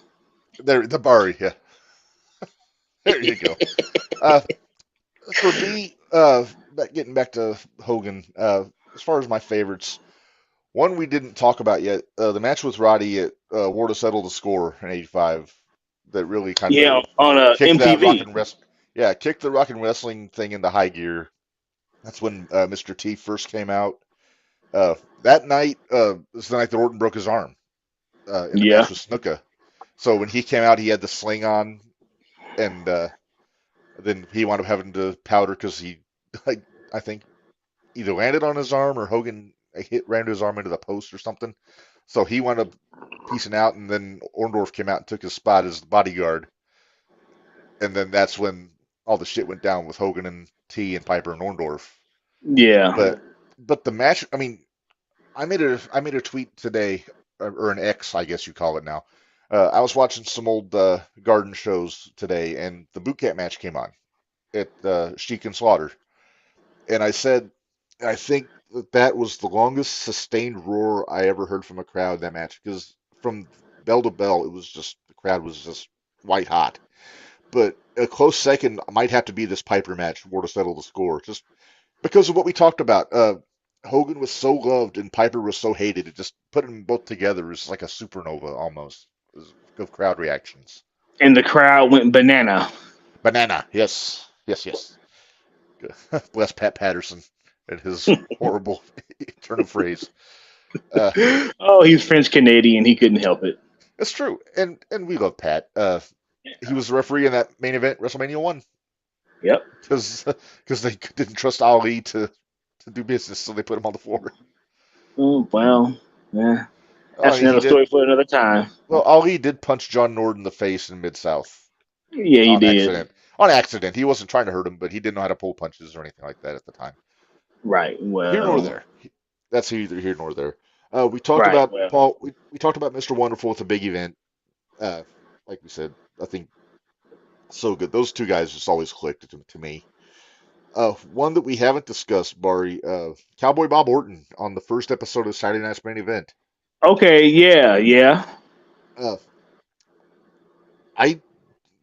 there, the Bari, yeah. There you go. Uh, for me, getting back to Hogan, as far as my favorites, one we didn't talk about yet, the match with Roddy at War to Settle the Score in '85, that really kind Yeah, of on kicked that rock MTV. and wrestling, yeah, kicked the rock and wrestling thing into high gear. That's when Mr. T first came out. That night was the night that Orton broke his arm in the Yeah, match with Snuka. So when he came out, he had the sling on, and then he wound up having to powder because he, like, I think, either landed on his arm or Hogan ran his arm into the post or something. So he wound up piecing out, and then Orndorff came out and took his spot as the bodyguard. And then that's when all the shit went down with Hogan and T and Piper and Orndorff. yeah, But the match, I mean, I made a tweet today, or an X, I guess you call it now. I was watching some old garden shows today, and the boot camp match came on at Sheik and Slaughter, and I said I think that was the longest sustained roar I ever heard from a crowd in that match because from bell to bell, it was just the crowd was just white hot. But a close second might have to be this Piper match, War to Settle the Score, just because of what we talked about. Hogan was so loved and Piper was so hated. It just putting them both together is like a supernova almost of crowd reactions. and the crowd went banana. Banana, yes, yes, yes. Bless Pat Patterson and his horrible turn of phrase. Uh, Oh, he's French Canadian. He couldn't help it. it's true, and we love Pat. He was the referee in that main event, WrestleMania 1, Yep. because they didn't trust Ali to do business, so they put him on the floor. Oh, well, yeah. Oh, That's he another did. story for another time. Well, Ali did punch John Nord in the face in Mid South Yeah, he on did. accident. On accident. He wasn't trying to hurt him, but he didn't know how to pull punches or anything like that at the time. Right. Here nor Well, there. That's either here nor there. We talked Right. about Well, Paul. We talked about Mr. Wonderful with a big event. Uh, like we said, I think so good. Those two guys just always clicked to me. One that we haven't discussed, Bari, Cowboy Bob Orton on the first episode of Saturday Night's Main Event. okay. Yeah. Yeah. Uh, I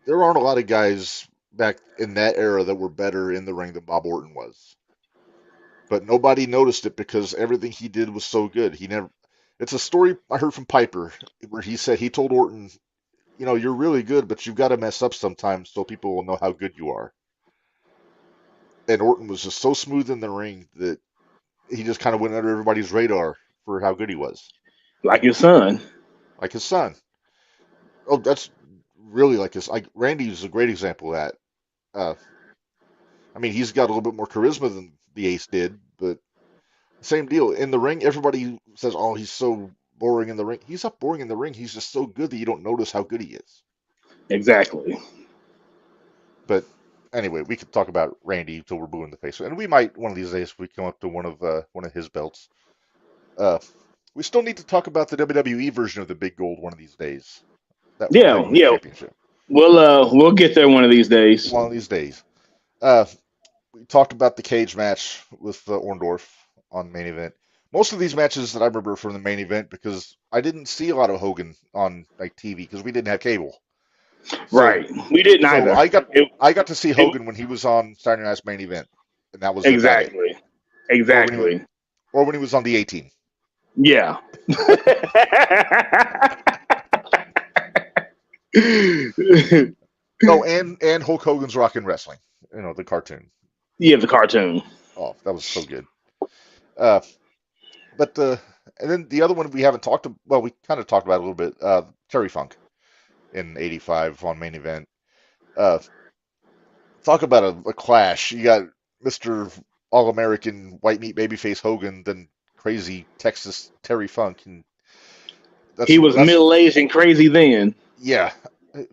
There aren't a lot of guys back in that era that were better in the ring than Bob Orton was, but nobody noticed it because everything he did was so good. He never. It's a story I heard from Piper where he said he told Orton, you know, you're really good, but you've got to mess up sometimes so people will know how good you are. And Orton was just so smooth in the ring that he just kind of went under everybody's radar for how good he was, Like your son. like his son. Oh, that's really like his. Like Randy's a great example of that. Uh, I mean, he's got a little bit more charisma than the Ace did, but same deal. In the ring, everybody says, "Oh, he's so boring in the ring." He's not boring in the ring. He's just so good that you don't notice how good he is. Exactly. But anyway, we could talk about Randy till we're blue in the face, and we might one of these days if we come up to one of his belts. Uh, we still need to talk about the WWE version of the Big Gold one of these days. That World Yeah. Heavyweight Yeah. Championship. We'll get there one of these days. One of these days. Uh, we talked about the cage match with Orndorff on main event. Most of these matches that I remember from the main event because I didn't see a lot of Hogan on like TV because we didn't have cable. So Right. We didn't so either. I got to see It Hogan when he was on Saturday Night's Main Event, and that was about it. exactly. Or when he was, Exactly. or when he was on the 18. Yeah. No, and Hulk Hogan's Rockin' Wrestling, you know, the cartoon. Yeah, the cartoon. Oh, that was so good. Uh, but and then the other one we haven't talked about, well, we kind of talked about it a little bit. Terry Funk in '85 on main event. Uh, Talk about a clash. You got Mr. All-American white meat babyface Hogan, then crazy Texas Terry Funk, and He was that's middle-aged and crazy then. yeah.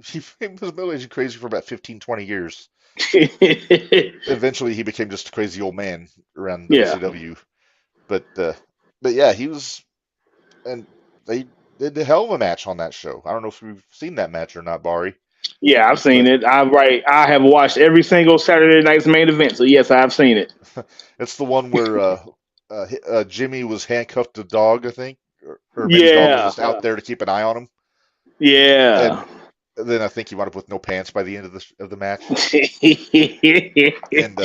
He was middle-aged and crazy for about 15, 20 years. Eventually, he became just a crazy old man around Yeah. WCW. But yeah, he was, and they did a hell of a match on that show. I don't know if you've seen that match or not, Bari, Yeah, I've seen but it. I have watched every single Saturday night's main event. So yes, I've seen it. it's the one where Jimmy was handcuffed to dog, I think, or maybe dog was Yeah. just out there to keep an eye on him, and Yeah. then I think he wound up with no pants by the end of the match. And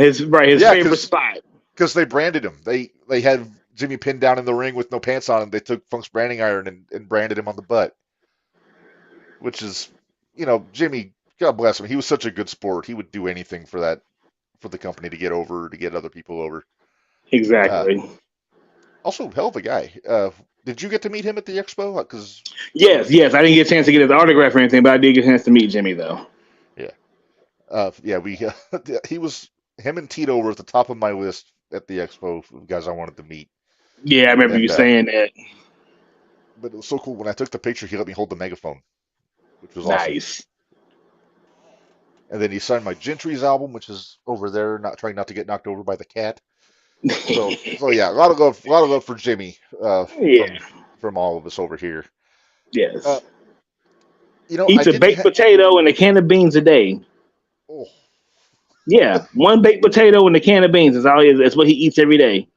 his yeah, favorite spot. because they branded him. They had Jimmy pinned down in the ring with no pants on him. They took Funk's branding iron and branded him on the butt, which is, you know, Jimmy, God bless him. He was such a good sport. He would do anything for the company to get over, to get other people over. Exactly. Also, hell of a guy. Did you get to meet him at the expo? Because Yes, yes. I didn't get a chance to get his autograph or anything, but I did get a chance to meet Jimmy though. yeah, we he was him and Tito were at the top of my list at the expo of guys I wanted to meet. Yeah, I remember you And saying that. but it was so cool when I took the picture. He let me hold the megaphone, which was awesome. Nice. And then he signed my Gentry's album, which is over there, not trying not to get knocked over by the cat. So yeah, a lot of love for Jimmy Yeah. from all of us over here. Yes. Uh, you know, I Eats a didn't. baked potato and a can of beans a day. Oh, Yeah, one baked potato and a can of beans is all. That's what he eats every day.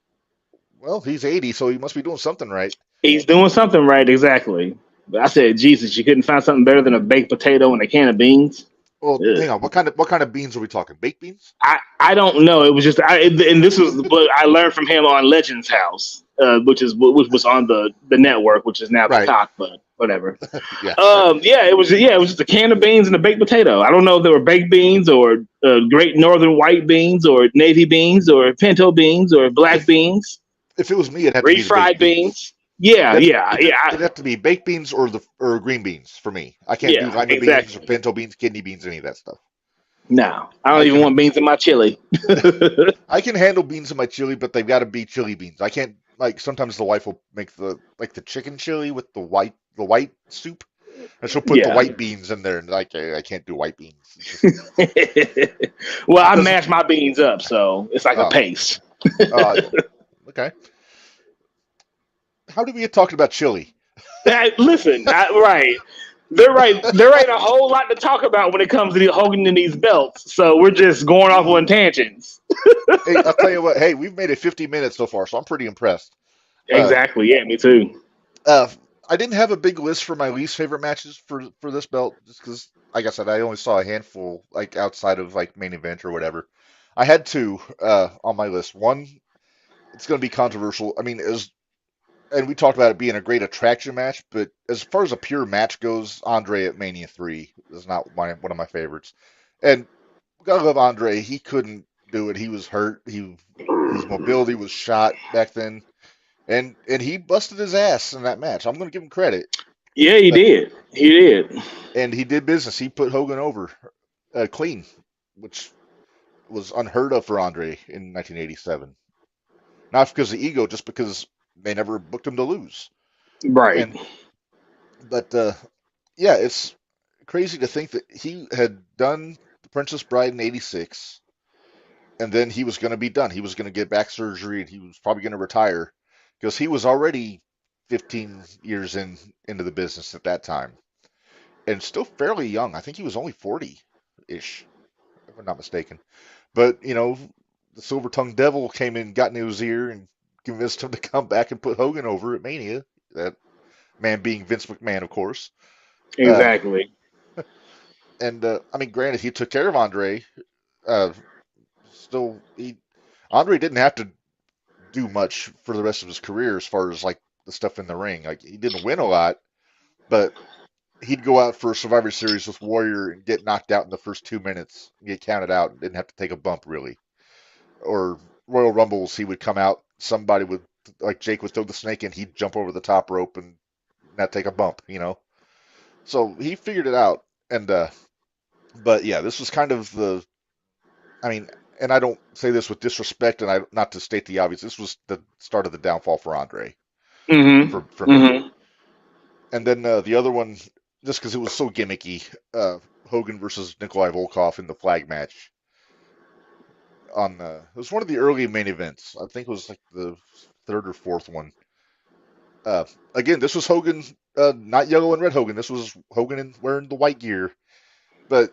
well, he's 80, so he must be doing something right. He's doing something right, exactly. But I said, Jesus, you couldn't find something better than a baked potato and a can of beans. Well, Ugh. hang on. What kind of beans are we talking? Baked beans? I don't know. It was just and this was what I learned from him on Legends House, which was on the network, which is now Right. Peacock, but whatever. Yeah. Yeah, it was just a can of beans and a baked potato. I don't know if they were baked beans or Great Northern white beans or navy beans or pinto beans or black beans, If it was me, it'd have to be the refried baked beans. beans. Yeah. It'd have to be baked beans or green beans for me. I can't do lima beans Exactly. or pinto beans, kidney beans, any of that stuff. No, I don't I even can want beans in my chili. I can handle beans in my chili, but they've got to be chili beans. I can't like sometimes the wife will make the chicken chili with the white soup, and she'll put the Yeah. white beans in there, and I can't do white beans. Well, I mash my beans up, so it's like a Oh. paste. Uh, okay. how did we get talking about chili? Listen, right. There ain't a whole lot to talk about when it comes to the Hogan and these belts. So we're just going off on tangents. Hey, I'll tell you what. Hey, we've made it 50 minutes so far, so I'm pretty impressed. Uh, Exactly. Yeah, me too. uh, I didn't have a big list for my least favorite matches for this belt, just because, like I said, I only saw a handful, like outside of like main event or whatever. I had two on my list. One, it's going to be controversial. I mean, as and we talked about it being a great attraction match, but as far as a pure match goes, Andre at Mania 3 is not one of my favorites. And gotta love Andre. He couldn't do it. He was hurt. His mobility was shot back then, and he busted his ass in that match. I'm gonna give him credit. Yeah, he But did. He did. and he did business. He put Hogan over clean, which was unheard of for Andre in 1987. Not because of ego, just because they never booked him to lose. Right. And but yeah, it's crazy to think that he had done The Princess Bride in '86, and then he was going to be done. He was going to get back surgery, and he was probably going to retire because he was already 15 years into the business at that time, and still fairly young. I think he was only 40-ish, if I'm not mistaken. But the Silver Tongued Devil came in, got in his ear, and convinced him to come back and put Hogan over at Mania. That man being Vince McMahon, of course. Uh, Exactly. and I mean, granted, he took care of Andre. Uh, still, Andre didn't have to do much for the rest of his career as far as like the stuff in the ring. Like he didn't win a lot, but he'd go out for a Survivor Series with Warrior and get knocked out in the first 2 minutes, and get counted out, and didn't have to take a bump really. Or Royal Rumbles, he would come out, somebody would like Jake would throw the snake in, he'd jump over the top rope and not take a bump. So he figured it out, and but yeah, this was kind of I mean, and I don't say this with disrespect, and I not to state the obvious. This was the start of the downfall for Andre, Mm-hmm. for me. Mm-hmm. And then the other one, just because it was so gimmicky, Hogan versus Nikolai Volkov in the flag match. It was one of the early main events. I think it was like the third or fourth one. Again, this was Hogan, not yellow and red Hogan. This was Hogan wearing the white gear. But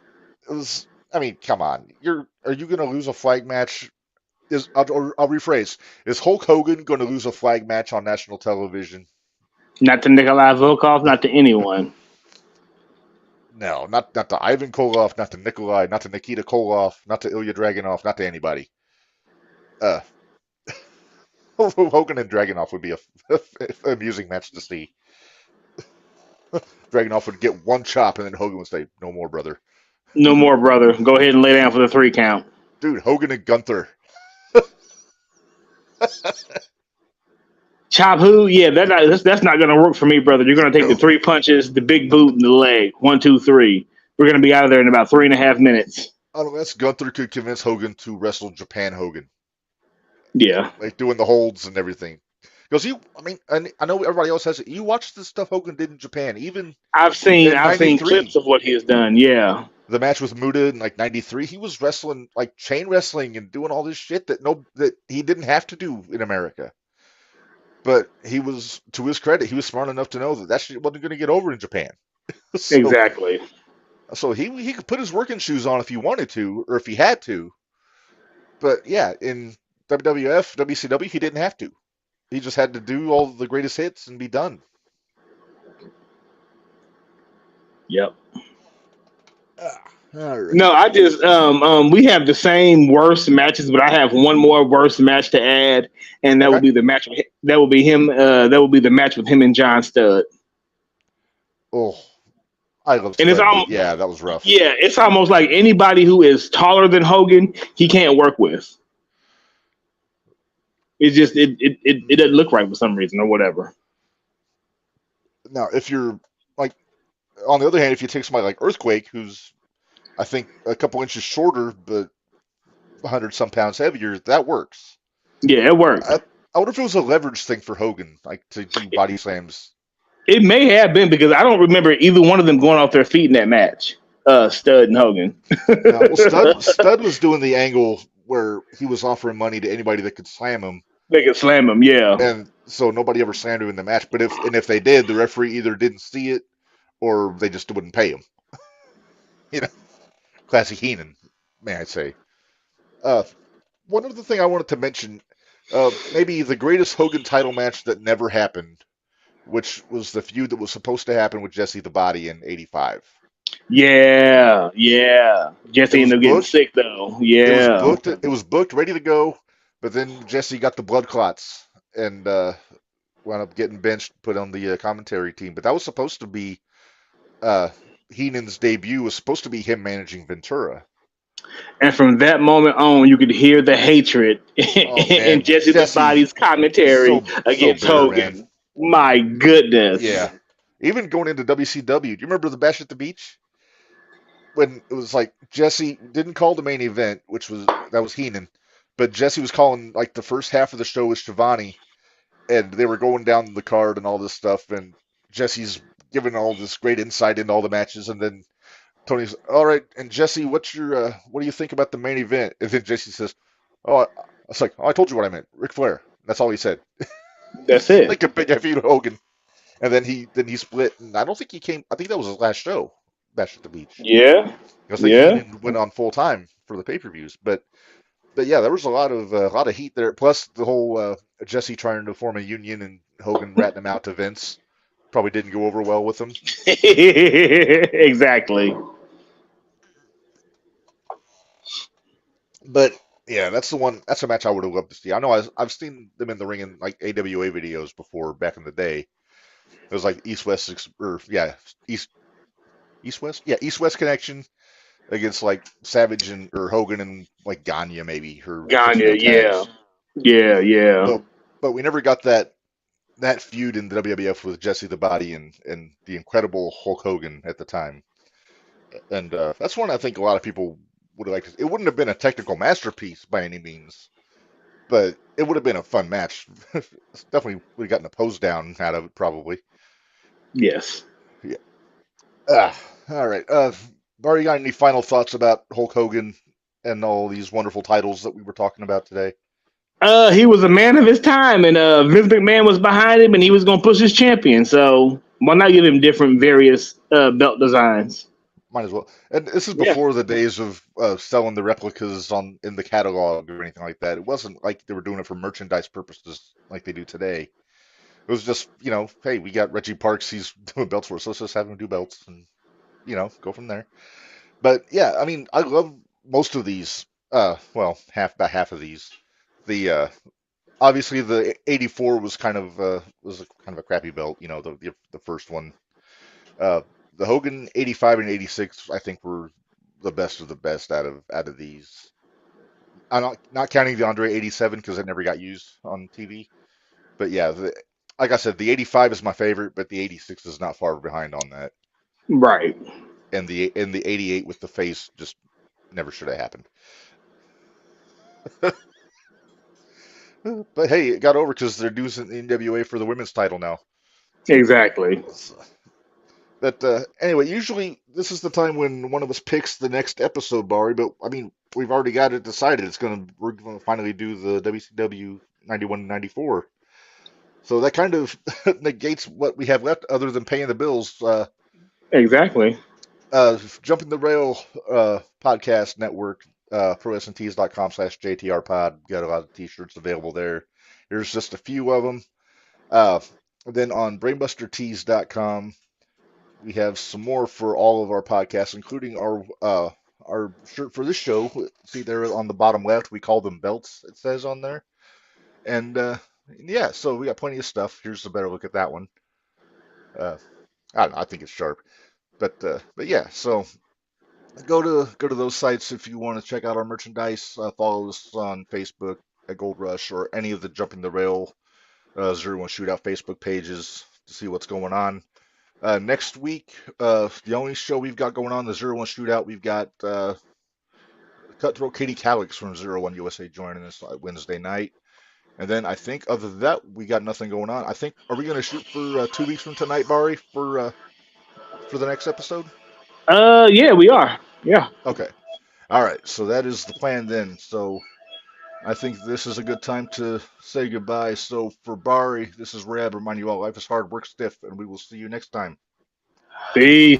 it was, I mean, come on. Are you going to lose a flag match? I'll rephrase. Is Hulk Hogan going to lose a flag match on national television? Not to Nikolai Volkov, not to anyone. No, not to Ivan Koloff, not to Nikolai, not to Nikita Koloff, not to Ilya Dragunov, not to anybody. Uh, Hogan and Dragunov would be a amusing match to see. Dragunov would get one chop, and then Hogan would say, "No more, brother." No more, brother. Go ahead and lay down for the 3 count. Dude, Hogan and Gunther. Chop who? Yeah, that's not going to work for me, brother. You're going to take the 3 punches, the big boot, and the leg. 1, 2, 3. We're going to be out of there in about 3.5 minutes. Unless Gunther could convince Hogan to wrestle Japan Hogan, Yeah. like doing the holds and everything. Because I mean, I know everybody else has it. You watch the stuff Hogan did in Japan, even I've seen in clips '93. of what he has done. Yeah. The match with Muda in like '93, he was wrestling like chain wrestling and doing all this shit that he didn't have to do in America. But he was, to his credit, he was smart enough to know that shit wasn't going to get over in Japan. so, Exactly. so he could put his working shoes on if he wanted to, or if he had to. But yeah, in WWF, WCW, he didn't have to. He just had to do all the greatest hits and be done. Yep. All right. No, I just we have the same worst matches, but I have one more worst match to add, and that Okay. will be the match. That will be him. That will be the match with him and John Studd. Oh, I love And it's Stud, but almost yeah, that was rough. yeah, it's almost like anybody who is taller than Hogan, he can't work with. It's just it doesn't look right for some reason or whatever. Now, if you're like, on the other hand, if you take somebody like Earthquake, who's I think a couple inches shorter, but 100 some pounds heavier, that works. Yeah, it worked. I wonder if it was a leverage thing for Hogan, like to do body slams. It may have been because I don't remember either one of them going off their feet in that match. Stud and Hogan. Well, Stud was doing the angle where he was offering money to anybody that could slam him, They could slam him. Yeah, and so nobody ever slammed him in the match. But if they did, the referee either didn't see it or they just wouldn't pay him. You know, classic Heenan, may I say. Uh, One other thing I wanted to mention, maybe the greatest Hogan title match that never happened, which was the feud that was supposed to happen with Jesse the Body in '85. yeah, yeah. It Jesse was ended up getting booked. sick though. Yeah, It was booked, ready to go, but then Jesse got the blood clots and wound up getting benched, put on the commentary team. But that was supposed to be uh, Heenan's debut. Was supposed to be him managing Ventura. and from that moment on, you could hear the hatred Oh in man, Jesse the Jesse, Body's commentary so against bitter, man. Hogan. My goodness. Yeah, even going into WCW. Do you remember the Bash at the Beach when it was like Jesse didn't call the main event, which was that was Heenan, but Jesse was calling like the first half of the show with Shivani, and they were going down the card and all this stuff, and Jesse's giving all this great insight into all the matches, and then Tony's all right, and Jesse, what do you think about the main event? And then Jesse says, "Oh, I was like, oh, I told you what I meant, Ric Flair." That's all he said. That's it. Like a big heavy Hogan, and then he split, and I don't think he came. I think that was his last show, Bash at the Beach. Yeah, I think yeah. Heenan went on full time for the pay-per-views, but yeah, there was a lot of heat there. Plus the whole Jesse trying to form a union and Hogan ratting him out to Vince probably didn't go over well with him. Exactly. But yeah, that's the one. That's a match I would have loved to see. I know I've seen them in the ring in like AWA videos before back in the day. It was like East West or yeah East West East West connection against like Savage and or Hogan and like Gagne maybe her Gagne, trio yeah. tags. Yeah, yeah. But but we never got that feud in the WWF with Jesse the Body and the incredible Hulk Hogan at the time. And that's one I think a lot of people would have liked. It wouldn't have been a technical masterpiece by any means, but it would have been a fun match. Definitely would have gotten a pose down out of it probably. Yes. Yeah. All right. Barry, you got any final thoughts about Hulk Hogan and all these wonderful titles that we were talking about today? He was a man of his time, and Vince McMahon was behind him, and he was going to push his champion. So why not give him different, various belt designs? Might as well. And this is Yeah. before the days of selling the replicas on in the catalog or anything like that. It wasn't like they were doing it for merchandise purposes like they do today. It was just, hey, we got Reggie Parks. He's doing belts for us. Let's just have him do belts and, go from there. But yeah, I mean, I love most of these. Well, about half of these. The obviously the '84 was kind of a crappy belt. The first one. Uh, the Hogan '85 and '86, I think, were the best of the best out of these. I'm not counting the Andre '87 because it never got used on TV. But yeah, like I said, the '85 is my favorite, but the '86 is not far behind on that. Right. And the '88 with the face just never should have happened. But hey, it got over because they're doing the NWA for the women's title now. Exactly. But anyway, usually this is the time when one of us picks the next episode, Barry. But I mean, we've already got it decided. We're gonna finally do the WCW 91 and 94. So that kind of negates what we have left, other than paying the bills. Exactly. Jumping the Rail podcast network, ProWrestlingTees.com/JTR Pod. Got a lot of T-shirts available there. Here's just a few of them. Uh, then on BrainbusterTees.com. We have some more for all of our podcasts, including our shirt for this show. See there on the bottom left, we call them belts. It says on there, and yeah, so we got plenty of stuff. Here's a better look at that one. Uh, I don't know, I think it's sharp, but yeah. So go to those sites if you want to check out our merchandise. Follow us on Facebook at Gold Rush or any of the Jumping the Rail 01 Shootout Facebook pages to see what's going on. Next week, the only show we've got going on, the 01 Shootout, we've got Cutthroat Katie Calix from 01 USA joining us Wednesday night. And then I think other than that, we got nothing going on. I think, are we going to shoot for 2 weeks from tonight, Bari, for the next episode? Yeah, we are. Yeah. Okay. All right. So that is the plan then. So I think this is a good time to say goodbye. So for Bari, this is Reb. Remind you all, life is hard, work stiff, and we will see you next time. Peace.